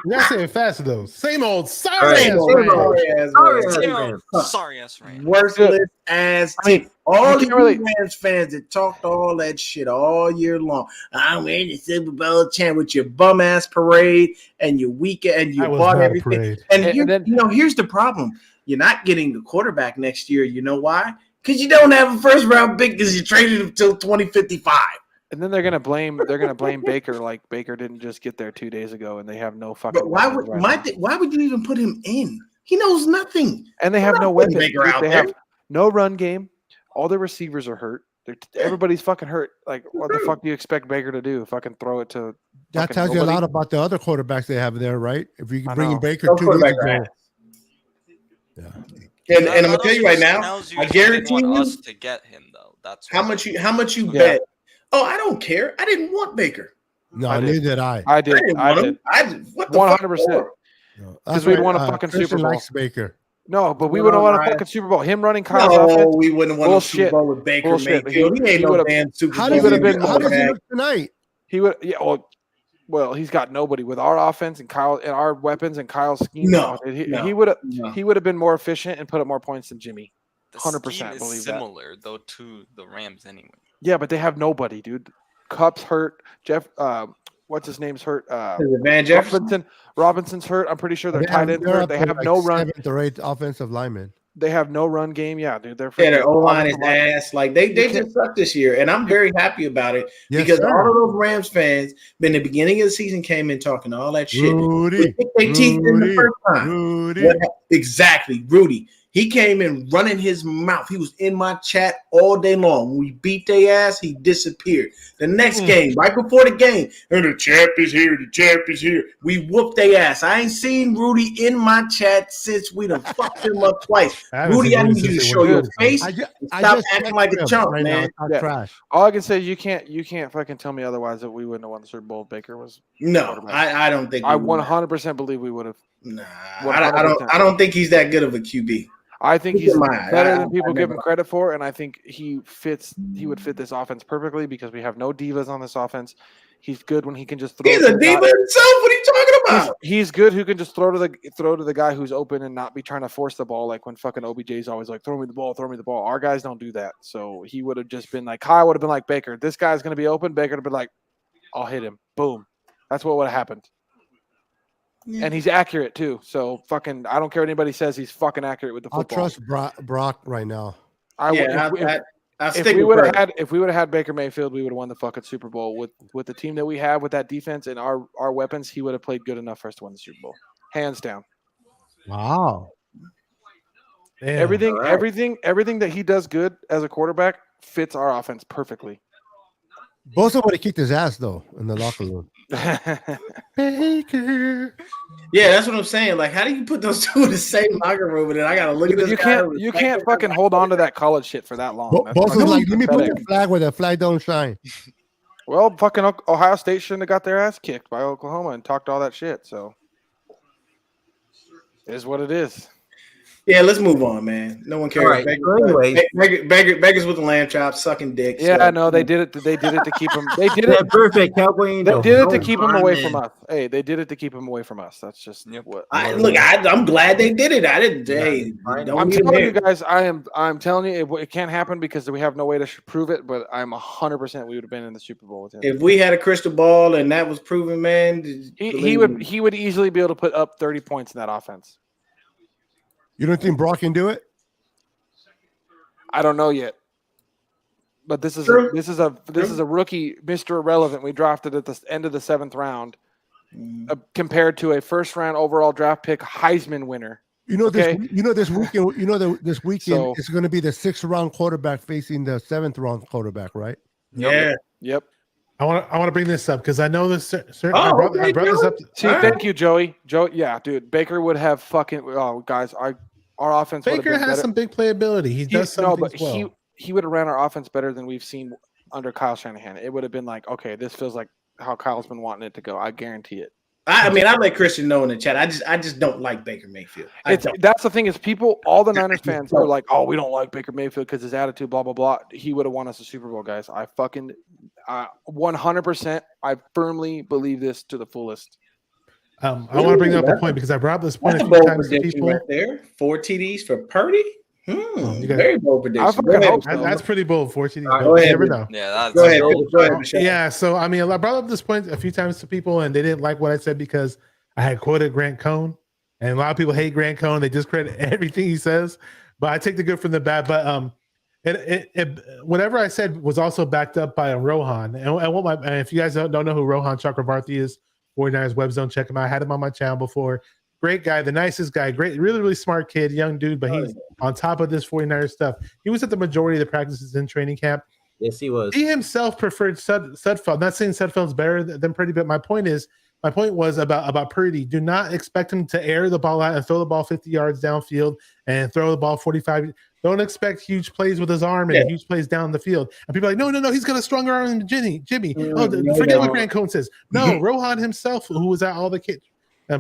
B: You're not saying fast though. Same old sorry ass
C: Sorry ass Rams.
E: Worthless ass team. All the Rams fans that talked all that shit all year long. I'm in the Super Bowl champ with your bum ass parade and your weekend and you bought everything. And here's the problem. You're not getting the quarterback next year. You know why? Because you don't have a first round pick because you traded him till 2055.
D: And then they're gonna blame Baker like Baker didn't just get there 2 days ago and they have no fucking.
E: But why
D: weapons
E: would
D: right now.
E: why would you even put him in? He knows nothing.
D: And they have
E: I'm
D: no
E: not putting
D: weapons.
E: Baker
D: Dude,
E: out
D: they
E: there.
D: have no run game. All their receivers are hurt. Everybody's fucking hurt. Like, what the fuck do you expect Baker to do? Fucking throw it to
F: That
D: fucking
F: tells you a
D: nobody?
F: lot about the other quarterbacks they have there, right? If you
D: I
F: can bring in
D: know.
F: Baker
E: No
F: 2
E: quarterback
F: weeks ago.
E: are ass.
F: Yeah.
E: And I'm gonna tell you right now,
C: Tells you
E: I
C: he didn't
E: guarantee
C: want
E: you,
C: us to get him though. That's
E: how
C: why.
E: much you
D: Yeah.
E: bet? Oh, I don't care. I didn't want Baker.
F: No,
D: I did.
F: neither did I.
D: I
E: I
D: did.
E: didn't
D: I
E: want
D: did.
E: him. I just, what the
D: 100%.
E: fuck?
F: No.
D: 'Cause
F: That's
D: we'd
F: right,
D: won a fucking
F: Christian
D: Super Bowl.
F: likes Baker.
D: No, but we would have won a fucking Super Bowl. Him running Kyle's
E: No,
D: offense.
E: we wouldn't have won a Super
D: Bullshit.
E: Bowl with Baker
D: Bullshit.
E: Mayfield. He ain't
D: He
E: no
D: would've-
E: damn Super
F: How
E: Bowl.
F: does he
D: would've
F: look,
D: been
F: how
D: more
F: does he
E: quarterback.
F: look tonight?
D: He would. Yeah. Well, he's got nobody with our offense and Kyle and our weapons and Kyle's scheme.
E: No,
D: he
E: no,
D: would have.
E: no.
D: He would have been more efficient and put up more points than Jimmy.
C: The
D: 100%
C: scheme is
D: believe that.
C: similar though to the Rams anyway.
D: Yeah, but they have nobody, dude. Cup's hurt. Jeff. What's his name's hurt?
E: Is it Van Jefferson?
D: Robinson's hurt. I'm pretty sure their tight ends
F: They're
D: hurt.
F: up
D: They
F: to
D: have
F: like
D: no run.
F: 7th or 8th offensive linemen.
D: They have no run game. Yeah, dude. They're
E: Yeah, their
D: freaking
E: O line is
D: offensive line.
E: ass. Like they
D: can't-
E: just suck this year, and I'm very happy about it
F: Yes,
E: because
F: sir.
E: all of those Rams fans, in the beginning of the season, came in talking all that shit.
F: Rudy.
E: They kicked their teeth in the
F: Rudy.
E: first time.
F: Rudy.
E: Exactly, Rudy. He came in running his mouth. He was in my chat all day long. When we beat their ass, he disappeared. The next game, right before the game, and the champ is here, the champ is here. We whooped their ass. I ain't seen Rudy in my chat since we done fucked him up twice.
B: I haven't
E: Rudy,
B: seen
E: I
B: Rudy
E: need you to
B: since they
E: show
B: won
E: your
B: the
E: face.
F: I
E: Stop
F: just
E: acting like a
F: texted him
E: chump,
F: right
E: man.
F: now. Talk
D: Yeah.
F: trash.
D: All I can say is you can't fucking tell me otherwise that we wouldn't have won the Super Bowl if Baker was.
E: No,
D: quarterback.
E: I don't think
D: I
E: we would.
D: 100% believe we would have.
E: Nah,
D: 100%.
E: I don't think he's that good of a QB.
D: I think
E: Look
D: he's
E: at mine.
D: better
E: I
D: than people give him
E: never-
D: credit for, and I think he would fit this offense perfectly because we have no divas on this offense. He's good when he can just throw.
E: He's
D: to
E: a
D: the guy-
E: diva himself. What are you talking about?
D: He's good who can just throw to the guy who's open and not be trying to force the ball like when fucking OBJ's always like throw me the ball, throw me the ball. Our guys don't do that, so he would have just been like Kyle would have been like Baker. This guy's gonna be open. Baker would have been like, I'll hit him. Boom. That's what would have happened.
E: Yeah.
D: And he's accurate too. So fucking, I don't care what anybody says. He's fucking accurate with the
F: I'll
D: football.
F: trust Brock right now.
D: I would.
E: I
D: If
E: stick
D: we
E: with
D: would have
E: Purdy.
D: had Baker Mayfield, we would have won the fucking Super Bowl with the team that we have with that defense and our weapons. He would have played good enough for us to win the Super Bowl, hands down.
F: Wow.
B: Damn.
D: Everything,
E: all right.
D: everything that he does good as a quarterback fits our offense perfectly.
F: Bosa would have kicked his ass though in the locker room.
B: Baker.
E: Yeah, that's what I'm saying. Like, how do you put those two in the same locker room? And then I gotta look at this
D: you
E: guy
D: can't
E: and
D: you
E: respect
D: can't
E: him?
D: fucking hold on to that college shit for that long. That's
F: Bosa's
D: fucking
F: like, let me put
D: pathetic.
F: the flag where the flag don't shine.
D: Well, fucking Ohio State shouldn't have got their ass kicked by Oklahoma and talked all that shit. So, it is what it is.
E: Yeah, let's move on, man. No one cares.
A: All right, so anyways.
E: Beggars with the lamb chops, sucking dick.
D: Yeah,
E: so-
D: no, they did it. They did it to keep him. They did
A: Yeah,
D: it.
A: perfect. Cowboy
D: They
A: Angel.
D: did it to
A: Oh,
D: keep him
A: fine,
D: away
A: man.
D: from us. Hey, they did it to keep him away from us. That's just what.
E: I'm glad they did it. I didn't. Hey,
A: fine.
E: don't
D: I'm
E: need him
D: telling you
E: here.
D: guys. I'm telling you, it can't happen because we have no way to prove it. But I'm 100% we would have been in the Super Bowl with him.
E: If we had a crystal ball and that was proven, man,
D: He would easily be able to put up 30 points in that offense.
F: You don't think Brock can do it?
D: I don't know yet. But this is
E: True.
D: a rookie, Mr. Irrelevant. We drafted at the end of the 7th round, compared to a first round overall draft pick Heisman winner.
F: You know
D: Okay.
F: this weekend. This weekend
D: So-
F: it's going to be the 6th round quarterback facing the 7th round quarterback, right?
E: Yeah.
D: Yep.
B: I want to bring this up because I know this. Certain,
E: Oh,
B: I brought this up.
D: See,
E: All right.
D: thank you, Joey. Yeah, dude. Baker would have fucking. Oh, guys, our offense. would have
B: Baker
D: been
B: has
D: better.
B: some big playability. He does some
D: no,
B: things
D: but
B: well.
D: he would have ran our offense better than we've seen under Kyle Shanahan. It would have been like, okay, this feels like how Kyle's been wanting it to go. I guarantee it.
E: I mean, I let Christian know in the chat. I just don't like Baker Mayfield.
D: That's the thing is people, all the Niners fans are like, oh, we don't like Baker Mayfield because his attitude, blah blah blah. He would have won us a Super Bowl, guys. I fucking 100%. I firmly believe this to the fullest.
B: I want to bring up the point because I brought up this point
E: That's
B: a
E: a
B: few
E: bold
B: times to
E: prediction
B: people.
E: right there. 4 TDs for Purdy.
B: you got-
E: Very bold prediction.
D: fucking
E: Go ahead.
D: hope so.
B: That's pretty bold. Fortunately,
E: Go
B: you
E: ahead,
B: never
E: Rich.
B: know.
C: Yeah, that's
E: Go ahead.
C: bold.
E: Go ahead, Michelle.
B: Yeah, so I mean, I brought up this point a few times to people, and they didn't like what I said because I had quoted Grant Cohn, and a lot of people hate Grant Cohn. They discredit everything he says, but I take the good from the bad. But Whatever I said was also backed up by a Rohan. And if you guys don't know who Rohan Chakravarti is, 49ers Web Zone, check him out. I had him on my channel before. Great guy, the nicest guy, great, really, really smart kid, young dude, but he's on top of this 49ers stuff. He was at the majority of the practices in training camp.
A: Yes, he was.
B: He himself preferred Sudfeld. Not saying Sudfeld's better than Purdy, but my point was about Purdy. Do not expect him to air the ball out and throw the ball 50 yards downfield and throw the ball 45. Don't expect huge plays with his arm and huge plays down the field. And people are like, no, he's got a stronger arm than Jimmy. Forget what Grant Cohn says. No, Rohan himself, who was at all the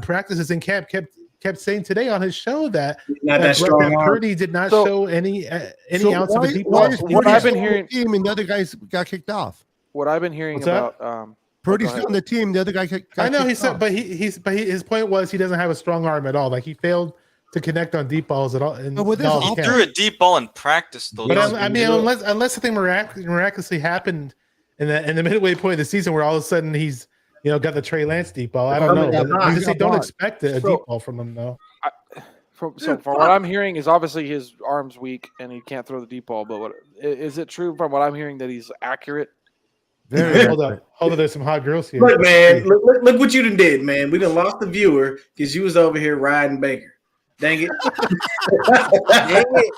B: practices in camp, kept saying today on his show that Purdy did not show any ounce of a deep ball.
D: What I've been hearing,
F: team and the other guys got kicked off.
D: What I've been hearing about
F: Purdy's on the team. The other guy got
B: I know
F: kicked
B: he said,
F: off.
B: but his point was he doesn't have a strong arm at all. Like he failed to connect on deep balls at all.
C: He threw a deep ball in practice, though.
B: But unless the thing miraculously happened in the midway point of the season, where all of a sudden he's got the Trey Lance deep ball. I don't know. Don't expect a deep ball from him though.
D: From what I'm hearing is obviously his arm's weak and he can't throw the deep ball. But is it true from what I'm hearing that he's accurate?
B: Hold on. There's some hot girls here.
E: Look, man, look what you done did, man. We done lost the viewer because you was over here riding Baker. Dang it.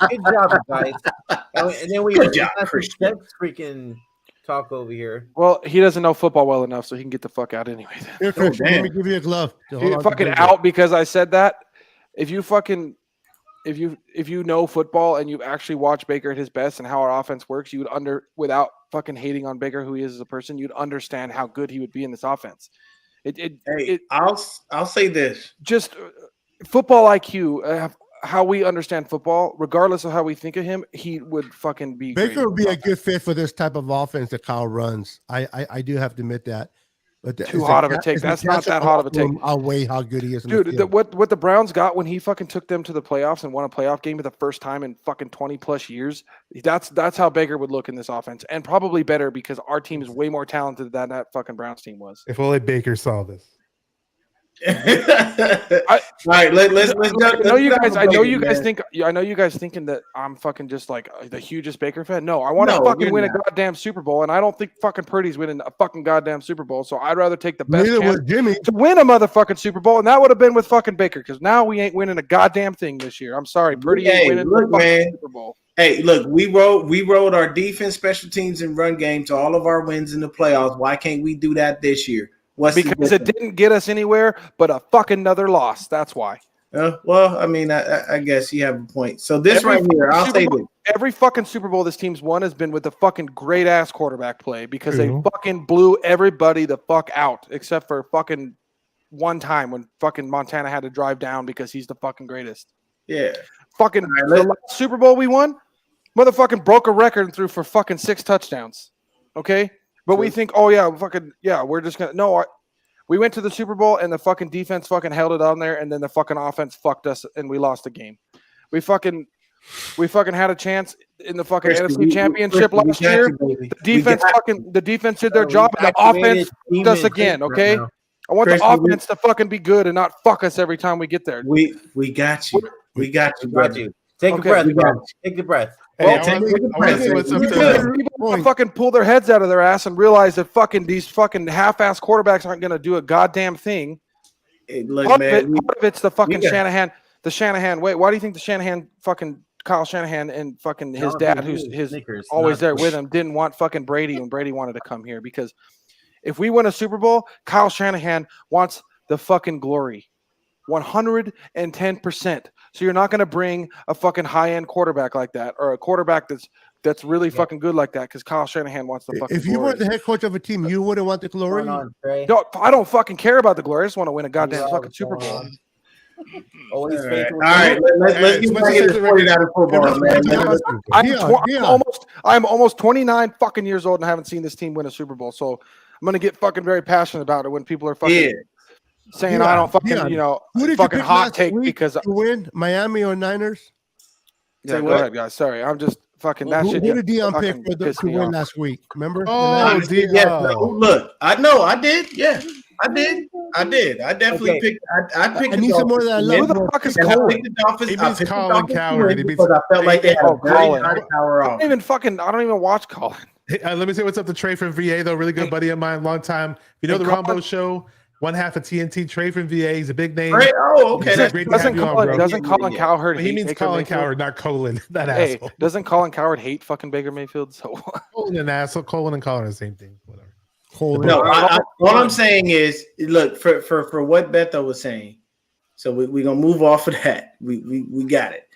A: Good job, guys. And then
E: Good job, Christian.
A: Freaking talk over here.
D: Well, he doesn't know football well enough, so he can get the fuck out anyway.
F: Here, Christian, let me give you a glove.
D: Dude, fucking out because I said that. If you know football and you actually watch Baker at his best and how our offense works, you would without fucking hating on Baker, who he is as a person, you'd understand how good he would be in this offense.
E: I'll say this.
D: Just football IQ, how we understand football, regardless of how we think of him, he would fucking be.
F: Baker would be a good fit for this type of offense that Kyle runs. I do have to admit that. But
D: too hot of a take. That's not that hot of a take.
F: Outweigh how good he is.
D: Dude, what the Browns got when he fucking took them to the playoffs and won a playoff game for the first time in fucking 20 plus years. That's how Baker would look in this offense, and probably better because our team is way more talented than that fucking Browns team was.
B: If only Baker saw this.
E: All right, let's
D: I know you guys thinking that I'm fucking just like the hugest Baker fan. No, I want to fucking win a goddamn Super Bowl, and I don't think fucking Purdy's winning a fucking goddamn Super Bowl. So I'd rather take the best chance to win a motherfucking Super Bowl, and that would have been with fucking Baker because now we ain't winning a goddamn thing this year. I'm sorry, Purdy ain't winning the fucking Super Bowl.
E: Hey, look, we rode our defense, special teams, and run game to all of our wins in the playoffs. Why can't we do that this year?
D: Because it didn't get us anywhere but a fucking another loss. That's why.
E: Well, I mean, I guess you have a point. So this right here, I'll say this.
D: Every fucking Super Bowl this team's won has been with a fucking great-ass quarterback play because they fucking blew everybody the fuck out except for fucking one time when fucking Montana had to drive down because he's the fucking greatest.
E: Yeah.
D: Fucking the last Super Bowl we won, motherfucking broke a record and threw for fucking 6 touchdowns. Okay? But we think, we're just going to – we went to the Super Bowl and the fucking defense fucking held it on there and then the fucking offense fucked us and we lost the game. We fucking had a chance in the fucking NFC Championship last year. The defense did their job and the offense fucked us again, okay? I want the offense to fucking be good and not fuck us every time we get there.
E: We got you. We got you, brother.
A: Take a breath, bro. Take a breath.
D: People fucking pull their heads out of their ass and realize that fucking these fucking half-ass quarterbacks aren't going to do a goddamn thing. Part of it's the fucking Shanahan. The Shanahan. Wait, why do you think the Shanahan fucking Kyle Shanahan and fucking his dad, who's always there with him, didn't want fucking Brady when Brady wanted to come here? Because if we win a Super Bowl, Kyle Shanahan wants the fucking glory. 110%. So you're not going to bring a fucking high-end quarterback like that or a quarterback that's really fucking good like that because Kyle Shanahan wants the fucking
F: If you
D: glory.
F: were the head coach of a team, you wouldn't want the glory?
D: No, I don't fucking care about the glory. I just want to win a goddamn fucking Super Bowl.
A: Always
E: all right, let's get back into 49er football, man.
D: I'm almost 29 fucking years old and I haven't seen this team win a Super Bowl. So I'm going to get fucking very passionate about it when people are fucking saying I don't fucking, fucking hot take because
F: to win Miami or Niners.
D: Yeah, go ahead, guys. Sorry, I'm just fucking that shit.
F: Who did Deon pick for the win last week? Remember?
E: Look, I know, I did. Yeah, I did. I did. I definitely
A: Okay.
E: picked. I picked.
F: I
E: the
F: need some more of that
E: Dolphins to
F: love.
E: win.
D: Who the fuck is
E: And I
D: Colin?
E: picked the Dolphins.
B: He
E: I
B: means
E: picked the
B: Colin
E: Dolphins to
B: Coward.
E: win
B: He means-
E: because I felt like they had
D: Oh,
E: a very
D: Colin.
E: high power
D: I don't
E: offense.
D: even watch Colin.
B: Hey, let me say what's up to Trey from VA, though. Really good buddy of mine, long time. You know
D: Hey,
B: the
D: Colin-
B: Rumbo Show, one half of TNT. Trey from VA, he's a big name.
E: Right? Oh, okay.
B: He's
E: That's
B: great to have you on, bro.
D: Doesn't Colin Cowherd
B: But he
D: hate
B: means
D: Baker
B: Colin
D: Mayfield?
B: Coward, not Colin. That
D: Hey,
B: asshole.
D: doesn't Colin Cowherd hate fucking Baker Mayfield? So
B: Colin and asshole. Colin and Colin are the same thing. Whatever.
E: No, all I'm saying is, look, for what Beto was saying, so we're gonna move off of that. We got it.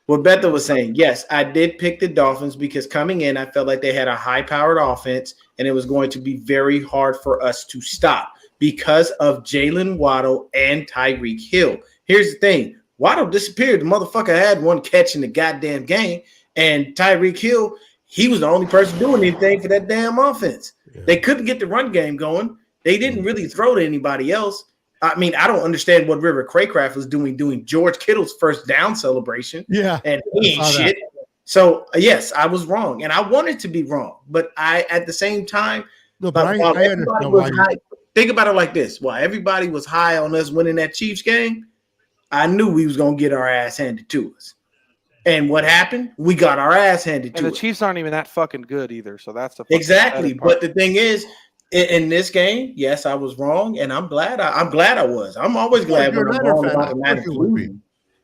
E: What Beto was saying, yes, I did pick the Dolphins because coming in, I felt like they had a high-powered offense, and it was going to be very hard for us to stop because of Jalen Waddle and Tyreek Hill. Here's the thing: Waddle disappeared. The motherfucker had one catch in the goddamn game, and Tyreek Hill, he was the only person doing anything for that damn offense. Yeah. They couldn't get the run game going. They didn't really throw to anybody else. I mean, I don't understand what River Craycraft was doing George Kittle's first down celebration.
F: Yeah.
E: And he ain't shit. So, yes, I was wrong. And I wanted to be wrong. But I, at the same time,
F: no, but I understand why
E: think about it like this. While everybody was high on us winning that Chiefs game, I knew we was going to get our ass handed to us. And what happened? We got our ass handed to us.
D: And the Chiefs aren't even that fucking good either. So that's the
E: exactly. But the thing is, in this game, yes, I was wrong, and I'm glad I was. I'm always glad when I'm wrong about the Niners.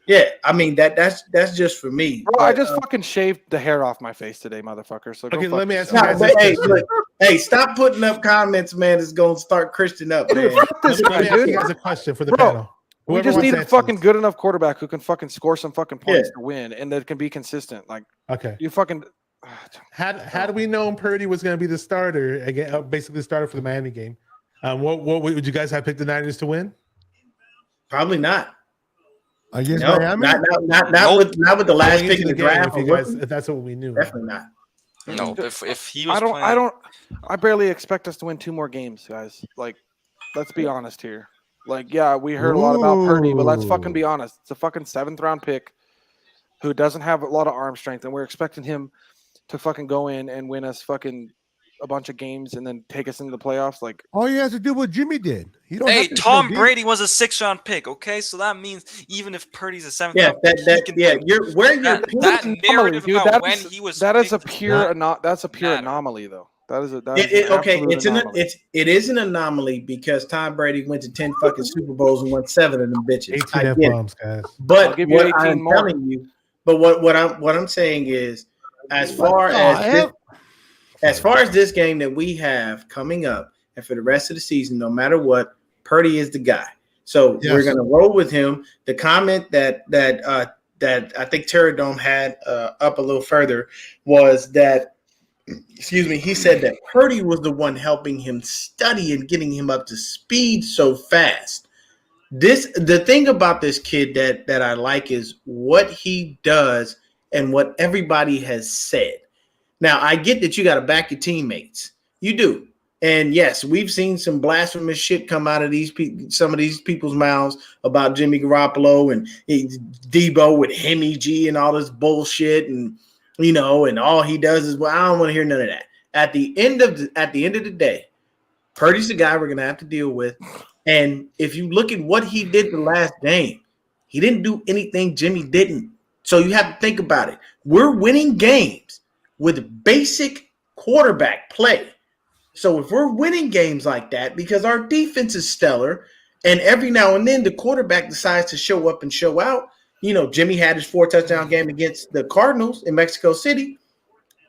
E: Yeah, I mean that's just for me.
D: Bro, I just fucking shaved the hair off my face today, motherfucker. So
B: okay, let me ask
E: you guys. Hey, stop putting up comments, man. It's gonna start Christian up, man.
B: Let me ask you guys a question for the panel.
D: We just need a fucking good enough quarterback who can fucking score some fucking points to win, and that can be consistent. Like,
B: okay,
D: you fucking.
B: Had we known Purdy was going to be the starter again, basically the starter for the Miami game, what would you guys have picked the Niners to win?
E: Probably not.
F: I guess Miami.
E: Not with the last pick in the draft.
B: If that's what we knew.
E: Definitely not.
C: No, if he was,
D: I barely expect us to win 2 more games, guys. Like, let's be honest here. Like, yeah, we heard a lot about Purdy, but let's fucking be honest. It's a fucking 7th round pick who doesn't have a lot of arm strength, and we're expecting him to fucking go in and win us fucking a bunch of games and then take us into the playoffs. Like,
F: all he has to do what Jimmy did.
C: Hey, Tom Brady was a 6th round pick. Okay, so that means even if Purdy's a 7th round pick, that narrative about when he was
D: that is a pure anomaly though.
E: It is an anomaly because Tom Brady went to 10 fucking Super Bowls and won 7 of them bitches.
B: 18 F-bombs, guys.
E: But what I'm telling you, what I'm saying is, as far as this game that we have coming up, and for the rest of the season, no matter what, Purdy is the guy. So we're gonna roll with him. The comment that I think Terradome had up a little further was that. Excuse me, he said that Purdy was the one helping him study and getting him up to speed so fast. The thing about this kid that I like is what he does and what everybody has said. Now, I get that you got to back your teammates. You do. And yes, we've seen some blasphemous shit come out of some of these people's mouths about Jimmy Garoppolo and Debo with Hemi G and all this bullshit and and all he does is, well, I don't want to hear none of that. At the end of the day, Purdy's the guy we're gonna have to deal with. And if you look at what he did the last game, he didn't do anything Jimmy didn't. So you have to think about it. We're winning games with basic quarterback play. So if we're winning games like that because our defense is stellar, and every now and then the quarterback decides to show up and show out. Jimmy had his 4-touchdown game against the Cardinals in Mexico City.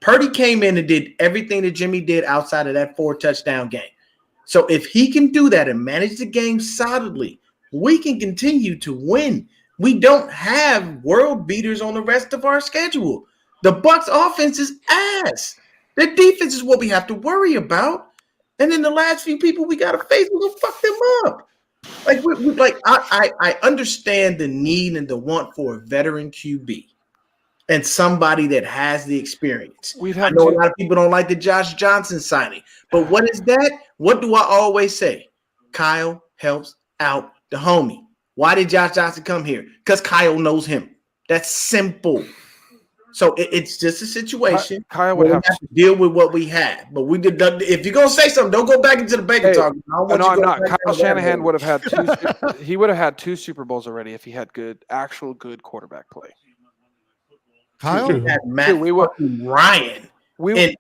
E: Purdy came in and did everything that Jimmy did outside of that 4-touchdown game. So if he can do that and manage the game solidly, we can continue to win. We don't have world beaters on the rest of our schedule. The Bucs offense is ass. Their defense is what we have to worry about. And then the last few people we got to face, we're going to fuck them up. I understand the need and the want for a veteran QB and somebody that has the experience. I know a lot of people don't like the Josh Johnson signing, but what is that? What do I always say? Kyle helps out the homie. Why did Josh Johnson come here? Because Kyle knows him. That's simple. So it's just a situation
D: Kyle
E: where
D: would
E: we
D: have.
E: have to deal with what we have. But we did. If you're gonna say something, don't go back into the Baker
D: Hey,
E: talk. I don't want
D: No,
E: you
D: I'm
E: going
D: not.
E: back
D: Kyle
E: down that
D: Shanahan
E: road.
D: would have had two. He would have had 2 Super Bowls already if he had actual good quarterback play.
F: Kyle?
E: He had Matt
D: we would-
E: fucking Ryan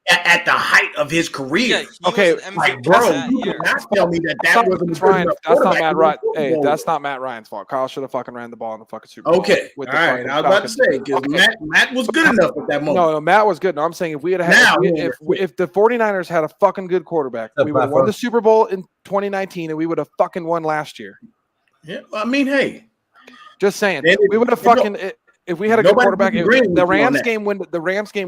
E: at the height of his career.
C: Yeah, he
D: Okay,
C: was an
E: Like,
C: MVP
E: bro,
C: that
E: you
C: year.
E: cannot tell me that
D: That's not
E: wasn't a
D: Matt
E: good
D: Ryan.
E: enough
D: That's not
E: quarterback
D: Matt
E: to win a
D: Ryan.
E: Super
D: Hey,
E: Bowl.
D: that's not Matt Ryan's fault. Kyle should have fucking ran the ball in the fucking Super Bowl.
E: Okay,
D: with
E: all
D: the
E: right.
D: fucking
E: I was about to
D: Falcons.
E: say because
D: Okay.
E: Matt was good enough at that moment.
D: No, Matt was good. No, I'm saying if we had
E: Now,
D: if the 49ers had a fucking good quarterback, we would have won the Super Bowl in 2019 and we would have fucking won last year.
E: Yeah, I mean, hey,
D: Just saying,
E: Then
D: we would have fucking if we had a good
E: Nobody
D: quarterback.
E: disagreeing with
D: The
E: you on
D: Rams
E: that.
D: game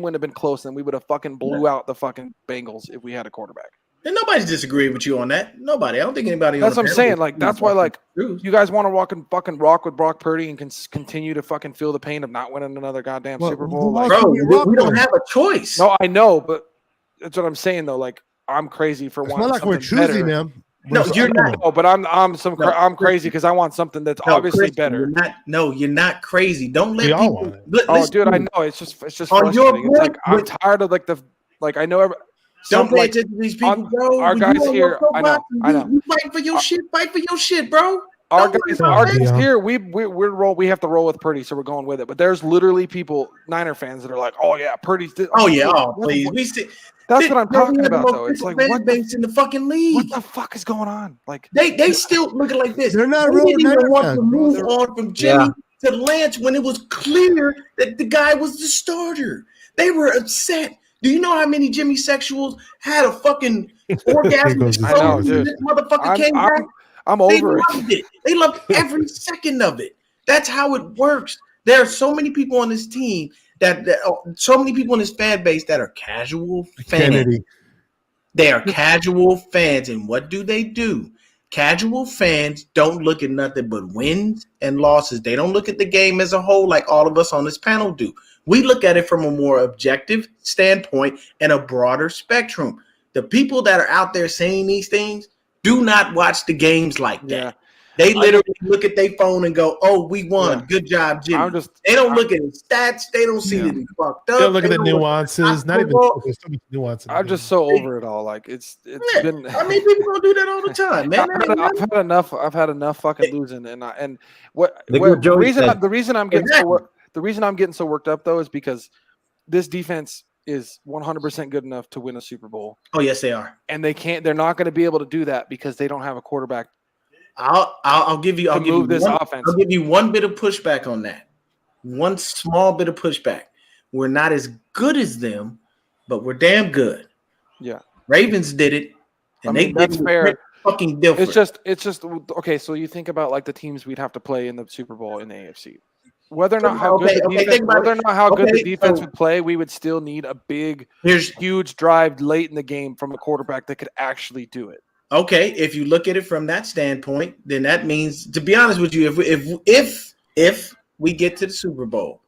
D: wouldn't have been close, and we would have fucking blew out the fucking Bengals if we had a quarterback.
E: and nobody's disagreeing with you on that. Nobody. I don't think anybody.
D: That's
E: on
D: what
E: the
D: I'm
E: panel
D: saying. Like that's why, like,
E: disagrees.
D: you guys want to fucking rock with Brock Purdy and continue to fucking feel the pain of not winning another goddamn
F: Well,
D: Super
F: who
D: Bowl. Like,
F: else
E: Bro,
F: we rock
E: we don't
F: with?
E: have a choice.
D: no, I know, but that's what I'm saying though. Like, I'm crazy for
F: It's
D: wanting
F: not like we're
D: something
F: choosing
D: better.
F: them.
E: No, you're not.
D: No, but I'm crazy because I want something that's obviously
E: Christian,
D: better.
E: You're not crazy. Don't let
B: We all
E: people.
B: want it.
D: Oh, dude, I know it's just
E: On your
D: frustrating. It's like
E: point,
D: I'm tired of I know
E: don't pay
D: like
E: attention to these people, bro.
D: our
E: When
D: guys
E: you on
D: here,
E: your
D: I know,
E: soapbox and
D: I know.
E: You fight for your shit. Fight for your shit, bro.
D: our
E: Don't worry
D: guys,
E: about
D: our
E: that.
D: guys
B: Deon.
D: here, we have to roll with Purdy, so we're going with it. But there's literally people, Niner fans, that are like, "Oh yeah, Purdy's."
E: Oh yeah,
D: What the
E: please.
D: fuck-
E: We see.
D: That's what I'm
E: Bro, we
D: talking
E: have the
D: about,
E: most
D: though. It's
E: fickle
D: like,
E: fan base in the fucking league.
D: what the fuck is going on? Like,
E: They still looking like this.
F: They're not
E: They
F: real
E: didn't even
F: Niner
E: want
F: fans,
E: to
F: bro.
E: move
F: They're-
E: on from Jimmy to Lance when it was clear that the guy was the starter. They were upset. Do you know how many Jimmy sexuals had a fucking orgasm
B: goes the
D: I know,
E: explosion when
D: dude.
E: this motherfucker came back?
D: I'm
E: They
D: over it.
E: loved it. They loved every second of it. That's how it works. There are so many people on this team so many people in this fan base that are casual fans.
F: Kennedy.
E: They are casual fans, and what do? Casual fans don't look at nothing but wins and losses. They don't look at the game as a whole like all of us on this panel do. We look at it from a more objective standpoint and a broader spectrum. The people that are out there saying these things do not watch the games like that.
D: Yeah.
E: They literally look at their phone and go, "Oh, we won.
D: Yeah.
E: Good job, Jimmy."
D: They
E: don't look at his stats. They don't see
D: Yeah.
E: that he fucked up.
B: They'll look at the
E: don't look
B: nuances. Not even
E: football.
B: there's so much nuance.
D: I'm just so over it all. Like it's
E: Yeah.
D: been.
E: I mean, people gonna do that all the time, man.
D: I've had enough. I've had enough fucking losing, and what
A: The
D: what-
A: good
D: the
A: Joey
D: reason
A: said.
D: the reason I'm getting
E: Exactly.
D: the reason I'm getting so worked up though is because this defense is 100% good enough to win a Super Bowl,
E: Oh, yes, they are.
D: and they're not going to be able to do that because they don't have a quarterback.
E: I'll give you. I'll
D: To
E: give
D: move
E: you
D: this
E: one,
D: offense.
E: I'll give you one bit of pushback on that. One small bit of pushback. We're not as good as them, but we're damn good.
D: Yeah,
E: Ravens did it, and
D: I mean,
E: they
D: that's
E: did it
D: fair.
E: fucking different.
D: It's just okay. So you think about like the teams we'd have to play in the Super Bowl in the AFC. Whether or not how good the defense,
E: think about
D: whether or not how good the
E: Okay,
D: defense
E: so-
D: would play, we would still need a big,
E: Here's
D: huge drive late in the game from a quarterback that could actually do it.
E: okay. If you look at it from that standpoint, then that means, to be honest with you, if we get to the Super Bowl,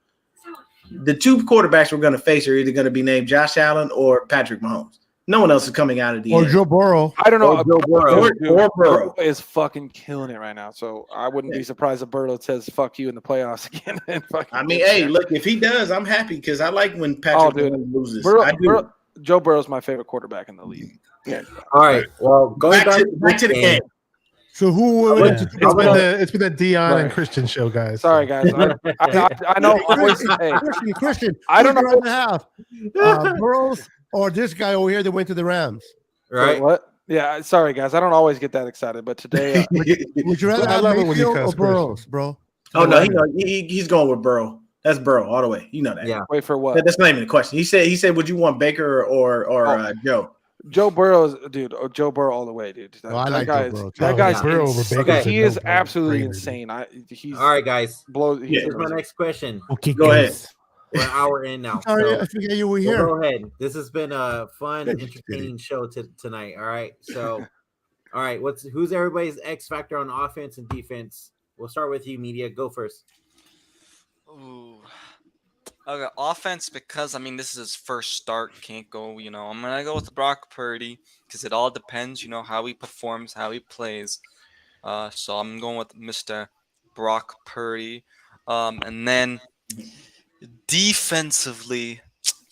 E: the two quarterbacks we're going to face are either going to be named Josh Allen or Patrick Mahomes. No one else is coming out of the
F: Or
E: end.
F: Joe Burrow.
D: I don't know.
A: Or Joe Burrow.
E: Or Burrow.
D: is fucking killing it right now. So I wouldn't be surprised if Burrow says "fuck you" in the playoffs again. And fucking
E: I mean,
D: gets
E: hey,
D: there.
E: look, if he does, I'm happy because I like when Patrick
D: dude.
E: Mahomes loses.
D: Burrow,
E: I do.
D: Joe Burrow's my favorite quarterback in the league.
A: All right. Well, going
E: Back to the game.
F: So who
B: Yeah.
F: went to Super Bowl?
B: It's been that Dion
D: Sorry.
B: and Christian show, guys.
D: Sorry, guys. I know. Hey,
F: Christian,
D: I don't
F: who'd
D: know.
F: you rather have Burrows or this guy over here that went to the Rams?
A: right.
D: What? Yeah. Sorry, guys. I don't always get that excited, but today,
F: Would you rather
B: I
F: have
B: love it when you
F: Mayfield or
B: cuss,
F: Burrows, bro?
E: Oh no, he's going with Burrow. That's Burrow all the way. You know that.
A: Yeah.
D: wait for what?
E: That's not even the question. He said, would you want Baker or Joe?
D: Joe Burrow's dude. Joe Burrow all the way, dude.
F: Oh, I like
D: guy
F: Joe Burrow, too.
D: That guy's
B: Burrow over
D: insane.
B: Baker's a
D: He is
B: no-brainer,
D: absolutely
B: dude.
D: insane. He's
A: All right, guys.
D: blows. He's
A: Here's my next question.
B: Okay,
E: Go ahead.
B: guys.
A: We're an hour in now.
F: Sorry,
A: So
F: I forget you were
A: we'll
F: here.
A: go ahead. This has been a fun,
F: Just
A: entertaining show tonight. All right. So, all right. Who's everybody's X factor on offense and defense? We'll start with you, media. Go first.
C: Ooh. Okay, offense, because I mean this is his first start, can't go. I'm gonna go with Brock Purdy because it all depends, how he performs, how he plays. So I'm going with Mr. Brock Purdy. And then Defensively,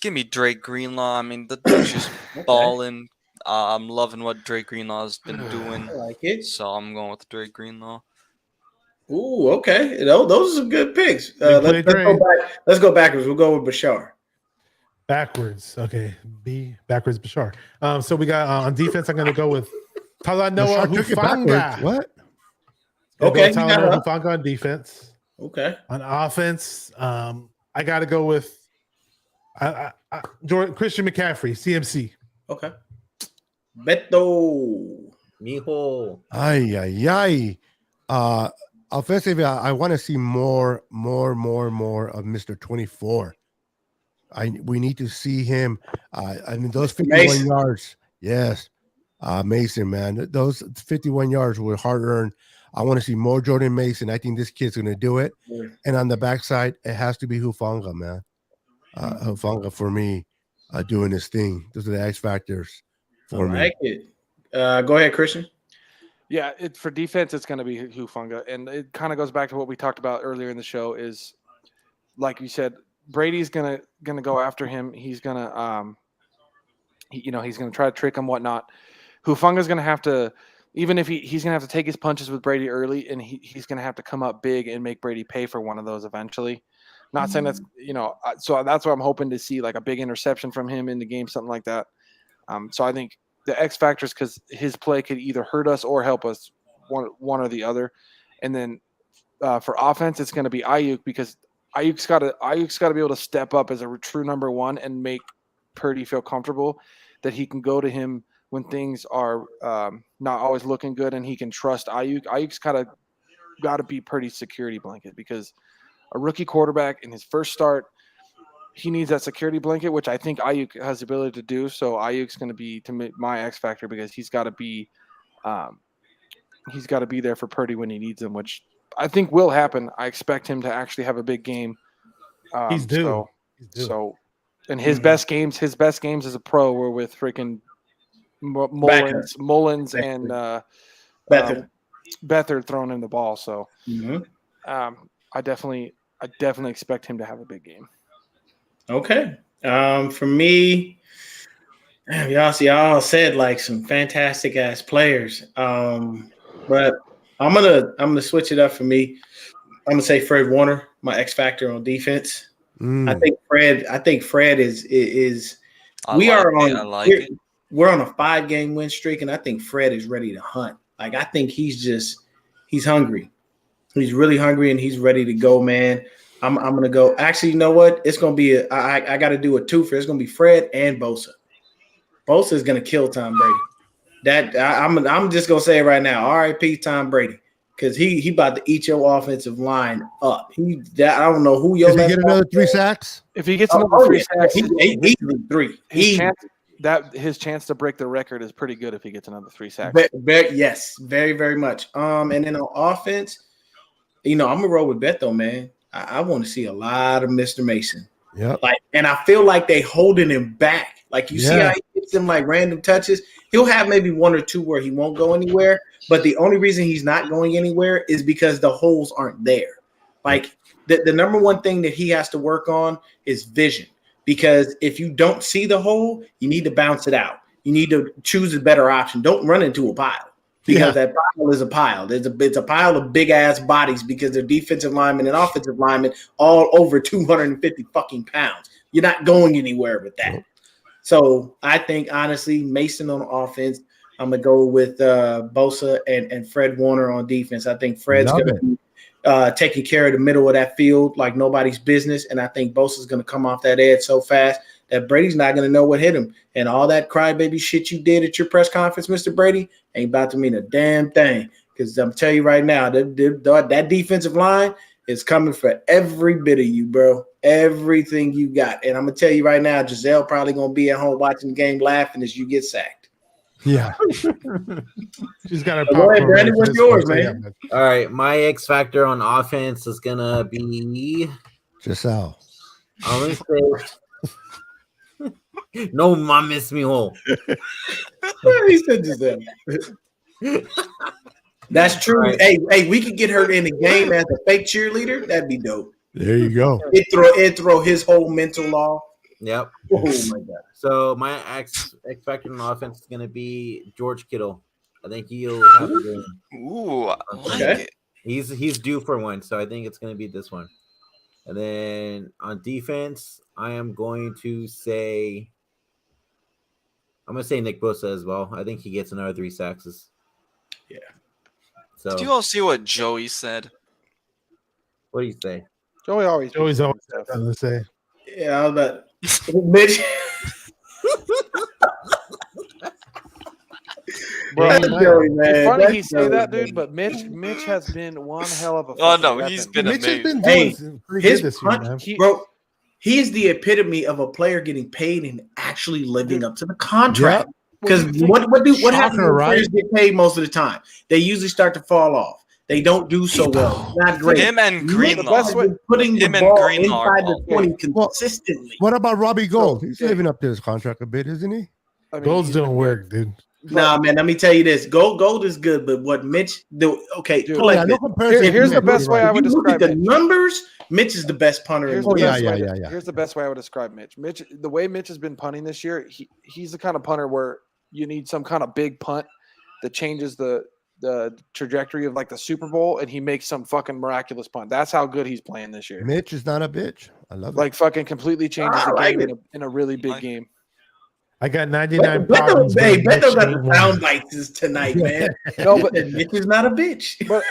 C: give me Drake Greenlaw. I mean, the dude's just balling. I'm loving what Drake Greenlaw's been doing.
E: I like it.
C: So I'm going with Drake Greenlaw.
E: Ooh, okay. Those are some good picks.
B: Big
E: Let's
B: play,
E: go back. Let's go backwards. We'll go with Bashar.
B: Backwards. Okay. B backwards Bashar. So we got on defense, I'm gonna go with Talanoa
F: Bashar took it backwards.
B: Hufanga.
F: What?
E: Okay, you
B: Talanoa
E: got
B: Hufanga on defense.
E: Okay.
B: On offense, I gotta go with Christian McCaffrey, CMC.
E: Okay. Beto.
A: Mijo.
F: Ay. Offensively, I want to see more of Mr. 24. We need to see him. I mean, those 51
E: Mason.
F: yards. Yes. Mason, man. Those 51 yards were hard earned. I want to see more Jordan Mason. I think this kid's going to do it.
E: Yeah.
F: And on the backside, it has to be Hufanga, man. Hufanga for me doing his thing. Those are the X factors for me.
E: I like it. Go ahead, Christian.
D: Yeah, for defense, it's going to be Hufanga, and it kind of goes back to what we talked about earlier in the show. Is like you said, Brady's gonna go after him. He's gonna he's gonna try to trick him, whatnot. Hufanga's gonna have to, even if he's gonna have to take his punches with Brady early, and he's gonna have to come up big and make Brady pay for one of those eventually. Not saying that's so that's what I'm hoping to see, like a big interception from him in the game, something like that. So I think the X factors, because his play could either hurt us or help us, one or the other. And then for offense, it's going to be Ayuk, because Ayuk's got to be able to step up as a true number one and make Purdy feel comfortable that he can go to him when things are not always looking good, and he can trust Ayuk. Ayuk's got to be Purdy's security blanket, because a rookie quarterback in his first start, he needs that security blanket, which I think Ayuk has the ability to do. So Ayuk's going to be my X factor, because he's got to be there for Purdy when he needs him, which I think will happen. I expect him to actually have a big game.
B: He's due.
D: So, and his best games as a pro were with freaking Mullins and Beathard throwing him the ball. So, I definitely expect him to have a big game.
E: Okay. For me, y'all said like some fantastic ass players. But I'm gonna switch it up for me. I'm gonna say Fred Warner, my X factor on defense. I think Fred is. We're on a 5-game win streak, and I think Fred is ready to hunt. Like, I think he's hungry. He's really hungry, and he's ready to go, man. I'm gonna go. Actually, you know what? It's gonna be I got to do a twofer. It's gonna be Fred and Bosa. Bosa is gonna kill Tom Brady. I'm just gonna say it right now. R.I.P. Tom Brady, because he about to eat your offensive line up. I don't know who your.
F: Does he get another 3 sacks?
D: If he gets another 3 sacks,
E: easily 3.
D: His chance to break the record is pretty good if he gets another 3 sacks.
E: Yes, very, very much. And then on offense, I'm gonna roll with Beto, man. I want to see a lot of Mr. Mason.
F: Yeah.
E: And I feel like they holding him back. Like, you see how he gets them like random touches. He'll have maybe 1 or 2 where he won't go anywhere. But the only reason he's not going anywhere is because the holes aren't there. Like, the number one thing that he has to work on is vision. Because if you don't see the hole, you need to bounce it out. You need to choose a better option. Don't run into a pile. Because that pile is a pile. It's a pile of big ass bodies, because they're defensive linemen and offensive linemen all over 250 fucking pounds. You're not going anywhere with that. So I think, honestly, Mason on offense, I'm gonna go with Bosa and Fred Warner on defense. I think Fred's gonna be taking care of the middle of that field like nobody's business, and I think Bosa's gonna come off that edge so fast that Brady's not going to know what hit him. And all that crybaby shit you did at your press conference, Mr. Brady, ain't about to mean a damn thing. Because I'm telling you right now, that defensive line is coming for every bit of you, bro. Everything you got. And I'm going to tell you right now, Giselle probably going to be at home watching the game laughing as you get sacked.
F: Yeah.
B: She's got her
E: Go ahead, Brandon. What's yours, man?
A: All right. My X factor on offense is going to be
F: Giselle.
A: I'm going to say no mames, mijo.
E: He said Giselle. That's true. Right. Hey, we could get her in the game as a fake cheerleader. That'd be dope.
F: There you go.
E: It throw his whole mental off.
A: Yep.
E: Oh my god.
A: So my expected offense is going to be George Kittle. I think he'll have a game.
C: Ooh, I like
E: Okay.
C: it.
A: He's due for one, so I think it's going to be this one. And then on defense, I'm going to say Nick Bosa as well. I think he gets another 3 sacks.
E: Yeah.
A: So
C: Did you all see what Joey said?
A: what do you say?
D: Joey's always
B: something
D: stuff.
B: to say.
E: Yeah, I was about Mitch.
D: Bro,
E: That's Joey, man.
D: it's funny
E: That's
D: he say
E: Joey,
D: that,
E: man.
D: dude. But Mitch has been one hell of a.
C: Oh
D: fucking
C: no,
D: weapon.
C: he's been
F: Mitch has
C: amazing.
F: been
E: Hey,
F: doing pretty
E: his
F: good this year,
E: punch,
F: man.
E: bro. He is the epitome of a player getting paid and actually living up to the contract. Because what happens
F: Shocker,
E: when
F: right?
E: players get paid most of the time? They usually start to fall off. They don't do so well. Not great.
C: Him and Greenlaw.
E: Mitch has been putting the
C: Him and
E: ball
C: Greenlaw are
E: inside the
C: all
E: 20
F: Well,
E: consistently.
F: What about Robbie Gold? He's
D: yeah.
F: living up to his contract a bit, isn't he?
D: I mean,
B: Goals
D: he's
B: don't
D: been
B: work, dude.
E: Nah, man, let me tell you this. Gold is good, but what Mitch do? Okay,
D: Dude,
E: put it like
F: no
E: this.
F: comparison.
D: Here's
F: to
D: the
F: Mitch,
D: best
F: you're
D: way
F: right.
D: I would
E: You look at
D: describe
E: the
D: Mitch.
E: numbers. Mitch is the best punter in
D: Here's
E: the
D: the
F: Oh, yeah,
D: best way.
F: yeah.
D: Here's the best way I would describe Mitch. The way Mitch has been punting this year, he's the kind of punter where you need some kind of big punt that changes the trajectory of like the Super Bowl, and he makes some fucking miraculous punt. That's how good he's playing this year.
F: Mitch is not a bitch. I love it.
D: Like fucking completely changes
E: I
D: the
E: like
D: game
E: it.
D: in a really big
C: Like-
D: game.
B: I got 99
E: Beto,
B: problems.
E: hey,
B: but
E: Beto
B: Mitch
E: got
B: ain't
E: the
B: one.
E: sound bites tonight, man.
D: No, but
E: Mitch is not a bitch.
D: but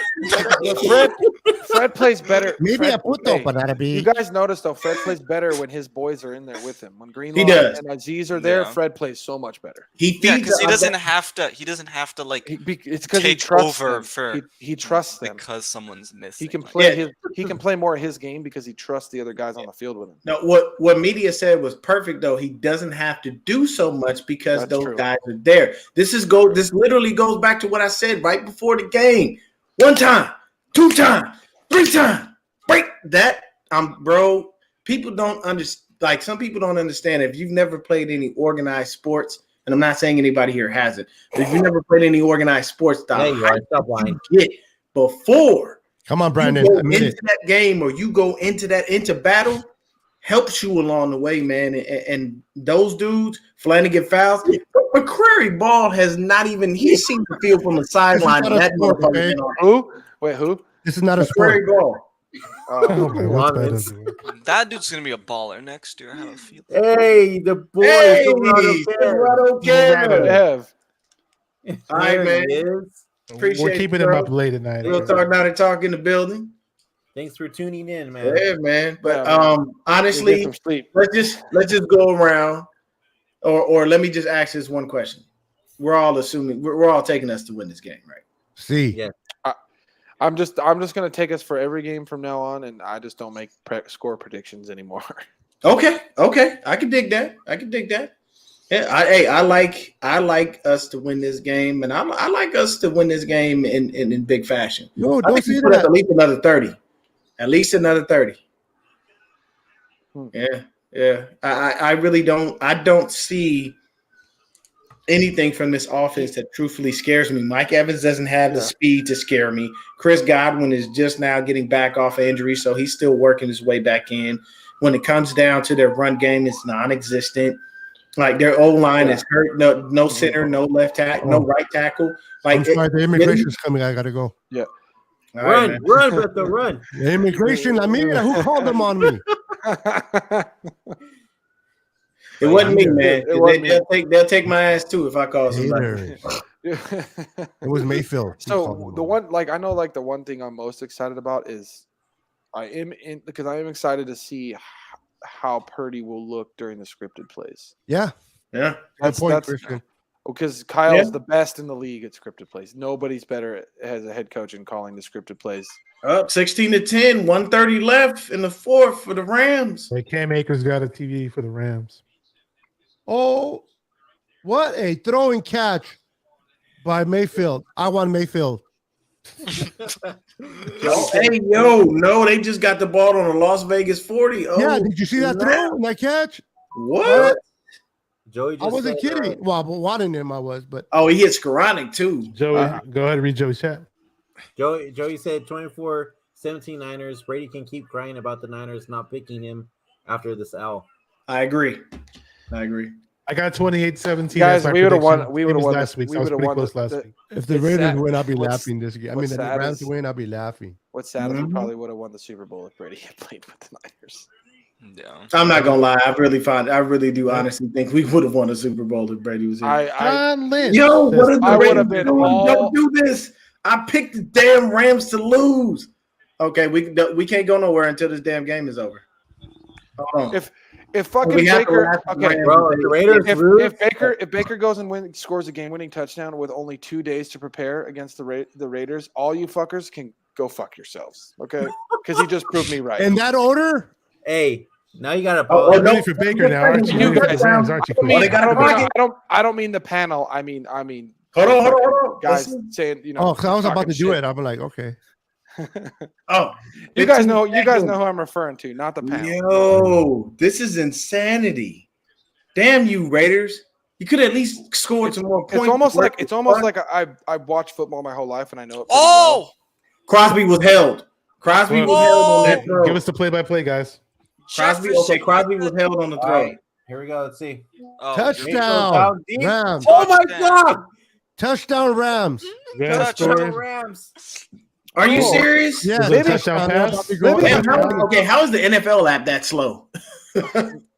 D: Fred plays better.
F: Maybe
D: Fred,
F: I put
D: hey,
F: up, but not a
D: you
F: bitch.
D: guys notice though, Fred plays better when his boys are in there with him. When
E: He
D: Greenlaw
E: does.
D: and Aziz are there,
C: Yeah.
D: Fred plays so much better.
E: He
C: Yeah,
E: feeds
C: because he
E: us
C: doesn't
E: that-
C: have to. He doesn't have to like
D: It's because he
C: take
D: trusts
C: over
D: them.
C: for
D: He trusts them.
C: because someone's missing.
D: He can
C: Like,
D: play
E: Yeah.
D: he can play more of his game because he trusts the other guys on the field with him.
E: No, what media said was perfect though. He doesn't have to do so much because
D: That's
E: those
D: true.
E: guys are there. This literally goes back to what I said right before the game. 1 time, 2 time, 3 time. Break that. Bro, people don't understand. Like some people don't understand if you've never played any organized sports, and I'm not saying anybody here has it, but if you've never played any organized sports, the
A: Yeah, you are.
E: hype
A: Stop
E: that
A: lying.
E: you get before
F: Come on,
E: you
F: Brandon.
E: go
F: Admit
E: into
F: it.
E: that game or you go into battle helps you along the way, man. And those dudes, Flanagan fouls. McCrary ball has not even he seems to feel from the sideline.
F: not a
E: That
F: sport,
E: motherfucker
F: okay?
E: been on
D: Who? Wait, who?
F: This is not a sport.
E: McCrary ball.
B: Oh, man, what's
A: Love it.
B: better than-
C: that dude's gonna be a baller next year. I have a feeling.
A: Hey, the boy.
E: Hey,
A: Silverado
E: Silverado
B: Silverado.
E: Kev.
D: Ev.
E: All right,
A: There
E: man.
A: he is.
E: Appreciate
B: We're keeping
E: you,
B: him
E: bro.
B: up late at night.
E: Real Talk Now to Talk in the building.
A: Thanks for tuning in, man.
E: Yeah, man. But
D: Yeah, man. Get
E: honestly,
D: some sleep.
E: let's just go around, or let me just ask this one question. We're all assuming we're all taking us to win this game, right?
F: See,
A: Yeah.
D: I'm just gonna take us for every game from now on, and I just don't make score predictions anymore.
E: Okay, I can dig that. Yeah, I like us to win this game, and I like us to win this game in big fashion.
F: no,
E: I
F: don't
E: think we
F: say
E: put up
F: that.
E: at least another 30. At least another 30. Yeah. I really don't. I don't see anything from this offense that truthfully scares me. Mike Evans doesn't have the speed to scare me. Chris Godwin is just now getting back off of injury, so he's still working his way back in. When it comes down to their run game, it's non-existent. Like their O-line is hurt. No center, no left tackle, no right tackle. Like
F: I'm sorry, the immigration's coming. I gotta go.
E: all right,
A: Run,
E: man.
A: run, Beto, run.
F: The immigration. I mean, who called them on me?
E: It wasn't me, man.
D: It wasn't me.
E: They'll take my ass too if I call somebody.
F: Haters. It was Mayfield. He called
D: So
F: them
D: the
F: on.
D: one, like I know, like the one thing I'm most excited about is I am excited to see how Purdy will look during the scripted plays.
F: Yeah,
E: Yeah.
F: good point,
D: that's-
F: Christian.
D: Because Kyle's
E: Yeah.
D: the best in the league at scripted plays. Nobody's better as a head coach in calling the scripted plays.
E: Up 16-10, 130 left in the fourth for the Rams.
B: Hey, Cam Akers got a TV for the Rams.
F: Oh, what a throwing catch by Mayfield. I want Mayfield.
E: No, they just got the ball on a Las Vegas 40. Oh,
F: Yeah, did you see that
E: snap.
F: throw and that catch?
E: What?
A: Joey just
F: I wasn't
A: said,
F: kidding. Well, but wanting him, I was, but
E: Oh, he hit Skoranek too.
B: Joey, go ahead and read Joey's chat.
A: Joey said 24-17 17 Niners. Brady can keep crying about the Niners not picking him after this L.
E: I agree.
B: I got 28-17.
D: Guys,
B: That's my
D: we would have
B: prediction.
D: won. We would have
B: Same as
D: won
B: last week.
D: We
B: So I was
D: would have
B: pretty
D: won.
B: close last week.
F: If the
D: It's
F: Raiders
D: sad.
F: win, I'll be
D: What's-
F: laughing this game. I mean,
D: what's
F: if the
D: sad
F: Rams
D: is-
F: win, I'll be laughing.
D: What's sad is we
E: Mhm.
D: probably would have won the Super Bowl if Brady had played with the Niners.
C: Yeah.
E: I'm not gonna lie. I really do honestly think we would have won a Super Bowl if Brady was here.
B: John Lynch.
E: Yo, what are the
D: I would
E: Raiders
D: have been
E: doing?
D: all-
E: Don't do this. I picked the damn Rams to lose. Okay, we can't go nowhere until this damn game is over. Hold on.
D: If fucking
E: We have to
D: Baker,
E: last the
D: okay,
E: Rams.
A: Bro, if the Raiders lose,
D: if Baker goes and scores a game-winning touchdown with only 2 days to prepare against the Raiders, all you fuckers can go fuck yourselves, okay? Because he just proved me right.
F: In that order?
A: hey, now you got to
E: Oh,
A: apologize.
E: no.
B: Ready for Baker now, aren't you?
D: You
B: Ready for
D: guys-
B: the Rams, aren't you?
D: I mean,
E: they got a pocket.
D: I don't mean the panel. I mean,
E: Hold on.
D: guys
E: Listen.
D: saying, you know.
F: Oh, 'cause I was about to
D: talking
F: do
D: shit.
F: it. I'm like, okay.
E: Oh,
D: You guys know who I'm referring to, not the panel.
E: Yo, this is insanity. Damn you, Raiders. You could at least scored some more points.
D: It's almost like I've watched football my whole life and I know it. Pretty
C: Oh,
D: well.
E: Crosby was held. Crosby was held on that throw.
B: Give us the play-by-play, guys.
E: Crosby was held on the
A: All
E: throw.
A: right, here we go. Let's see.
C: Oh,
F: Touchdown.
A: Down deep.
F: Rams.
A: Oh my
C: Touchdown.
A: God!
F: Touchdown Rams.
B: Yeah,
A: Touchdown
B: scored.
A: Rams.
E: Are you
F: Oh.
E: serious?
F: Yeah,
B: Was it a touchdown pass?
E: Damn, how is the NFL app that slow?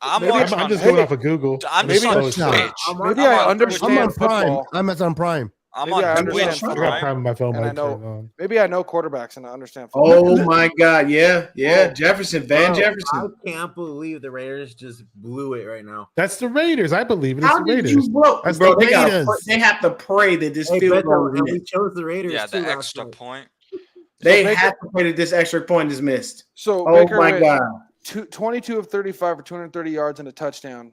C: I'm
B: Maybe
C: watching
B: I'm
C: on.
B: just going off of Google.
C: I'm
B: Maybe
C: just on
B: it's
F: touchdown.
C: Twitch.
D: Maybe
C: I'm
D: I
C: on
D: understand
F: I'm on Prime.
D: football.
F: I'm on Prime.
C: I'm
D: Maybe I
C: on
D: understand
C: Twitch.
D: football.
B: I got
C: Right?
B: Prime on my phone.
D: And I
B: mic
D: know-
B: turned on.
D: Maybe I know quarterbacks and I understand football.
E: Oh my God, yeah.
D: Bro.
E: Jefferson, Van
A: Bro,
E: Jefferson.
A: I can't believe the Raiders just blew it right now.
B: That's the Raiders. I believe it. It's
E: How
B: the
E: did
B: Raiders.
E: you blow?
B: That's
E: Bro,
B: the
F: Raiders.
E: they have to pray that this
A: Hey,
E: field goal
A: Beto,
E: is
A: and we
E: missed.
A: chose the Raiders
C: Yeah,
A: too
C: the
A: last
C: extra
A: night.
C: point.
E: They
D: Baker-
E: have to pray that this extra point is missed.
D: So
E: Oh
D: Baker
E: my
D: went
E: God.
D: 22 of 35 for 230 yards and a touchdown,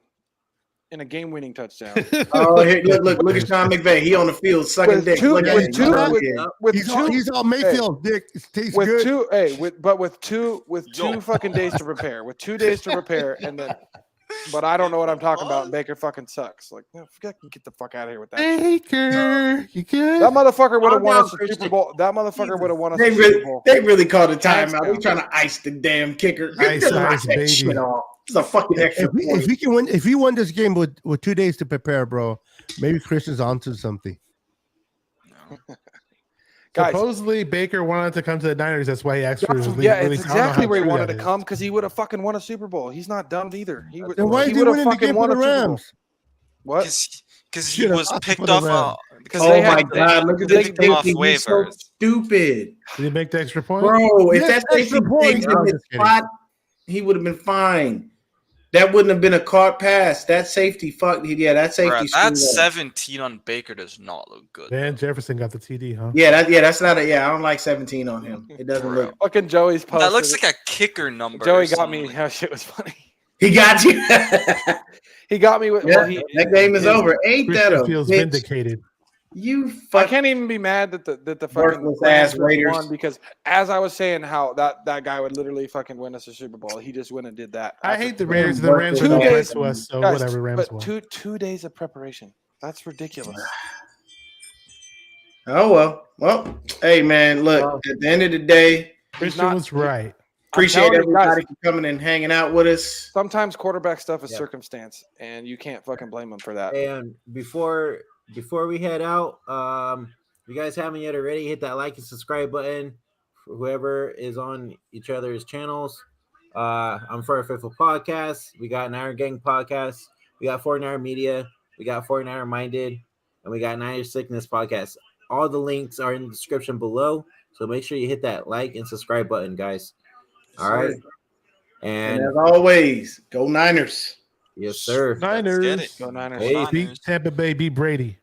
D: in a game-winning touchdown.
E: Oh, here, look at Sean McVay. He on the field sucking
D: With
E: dick.
D: two-
E: Look at
F: with
E: him.
F: two-
E: Oh,
F: with-
E: yeah.
D: With
F: He's all Mayfield. Dick, it tastes
D: with
F: good.
D: two
C: Yo.
D: fucking days to prepare. With 2 days to prepare, and then, but I don't know what I'm talking about. And Baker fucking sucks. Like, no, get the fuck out of here with that.
B: Baker, you good?
D: That motherfucker would have
A: Calm
D: won
A: down,
D: us a
A: Christian.
D: Super Bowl. That motherfucker would have won us
E: They
D: a Super
E: really,
D: Bowl.
E: they really called a
D: Hands
E: timeout. They
D: down.
E: trying to ice the damn kicker.
B: Ice,
E: Just knock
B: ice,
E: that
B: baby.
E: shit off. It's a fucking extra
F: If we can win, if he won this game with 2 days to prepare, bro, maybe Christian's onto something.
D: Guys.
B: Supposedly Baker wanted to come to the Niners. That's why he asked for his leave.
D: Yeah,
B: release.
D: it's
B: I don't know
D: exactly
B: how
D: where he
B: true
D: wanted
B: that
D: to
B: is.
D: come because he would have fucking won a Super Bowl. He's not dumb either. He would.
F: Then why is he
D: would have
F: winning the
D: fucking
F: game for
D: won
F: the
D: a Super Bowl.
F: Rams?
D: What?
C: Because he
F: Should've
C: was
F: opted
C: picked
F: for the
C: off.
F: Rams.
C: Because
E: Oh
C: they
E: my
C: had
E: God! Look at
C: they
E: this
C: picked him off
E: safety. He's so
C: waivers.
E: stupid,
B: Did he make the extra point?
E: bro. If
F: Yes,
E: that safety
F: extra point.
E: stays
F: No, I'm
E: in his
F: just kidding.
E: spot, he would have been fine. That wouldn't have been a caught pass. That safety fucked. Yeah, that safety.
C: Bruh,
E: screwed
C: that
E: up.
C: 17 on Baker does not look good.
B: Van Jefferson got the TD, huh?
E: Yeah, that's not a. Yeah, I don't like 17 on him. It doesn't
C: Bro.
E: look.
D: Fucking Joey's post.
C: That looks like a kicker number.
D: Joey
C: or
D: got me.
C: something.
D: How shit was funny.
E: He got you.
D: He got me with.
E: Yeah,
D: Well, he,
E: that game is over. Ain't that
B: Christian
E: a
B: feels
E: bitch?
B: vindicated.
E: You
D: I
E: fuck.
D: can't even be mad that the fucking
E: Worthless ass
D: Rams
E: Raiders.
D: won because as I was saying how that guy would literally fucking win us a Super Bowl. He just went and did that.
B: I
D: after
B: hate the
D: 2
B: Raiders.
D: days.
B: The Rams
E: Two
B: are not
D: days-
B: to us, so
D: Guys,
B: whatever. Rams
D: but
B: won.
D: two days of preparation. That's ridiculous.
E: Oh well. Hey man, look. At the end of the day,
B: Christian
D: not-
B: was right.
E: appreciate
D: telling you
E: everybody
D: guys-
E: for coming and hanging out with us.
D: Sometimes quarterback stuff is
A: Yeah.
D: circumstance, and you can't fucking blame him for that.
A: And before we head out, if you guys haven't yet already, hit that like and subscribe button for whoever is on each other's channels. I'm for a Faithful Podcast. We got an Iron Gang Podcast. We got 49er Media. We got 49er Minded. And we got Niners Sickness Podcast. All the links are in the description below. So make sure you hit that like and subscribe button, guys. All right.
E: And
A: And
E: as always, go Niners.
A: yes, sir.
C: Let's get
B: Niners.
C: it.
D: Go Niners.
A: Hey.
C: Niners.
B: Beat Tampa Bay. Beat Brady.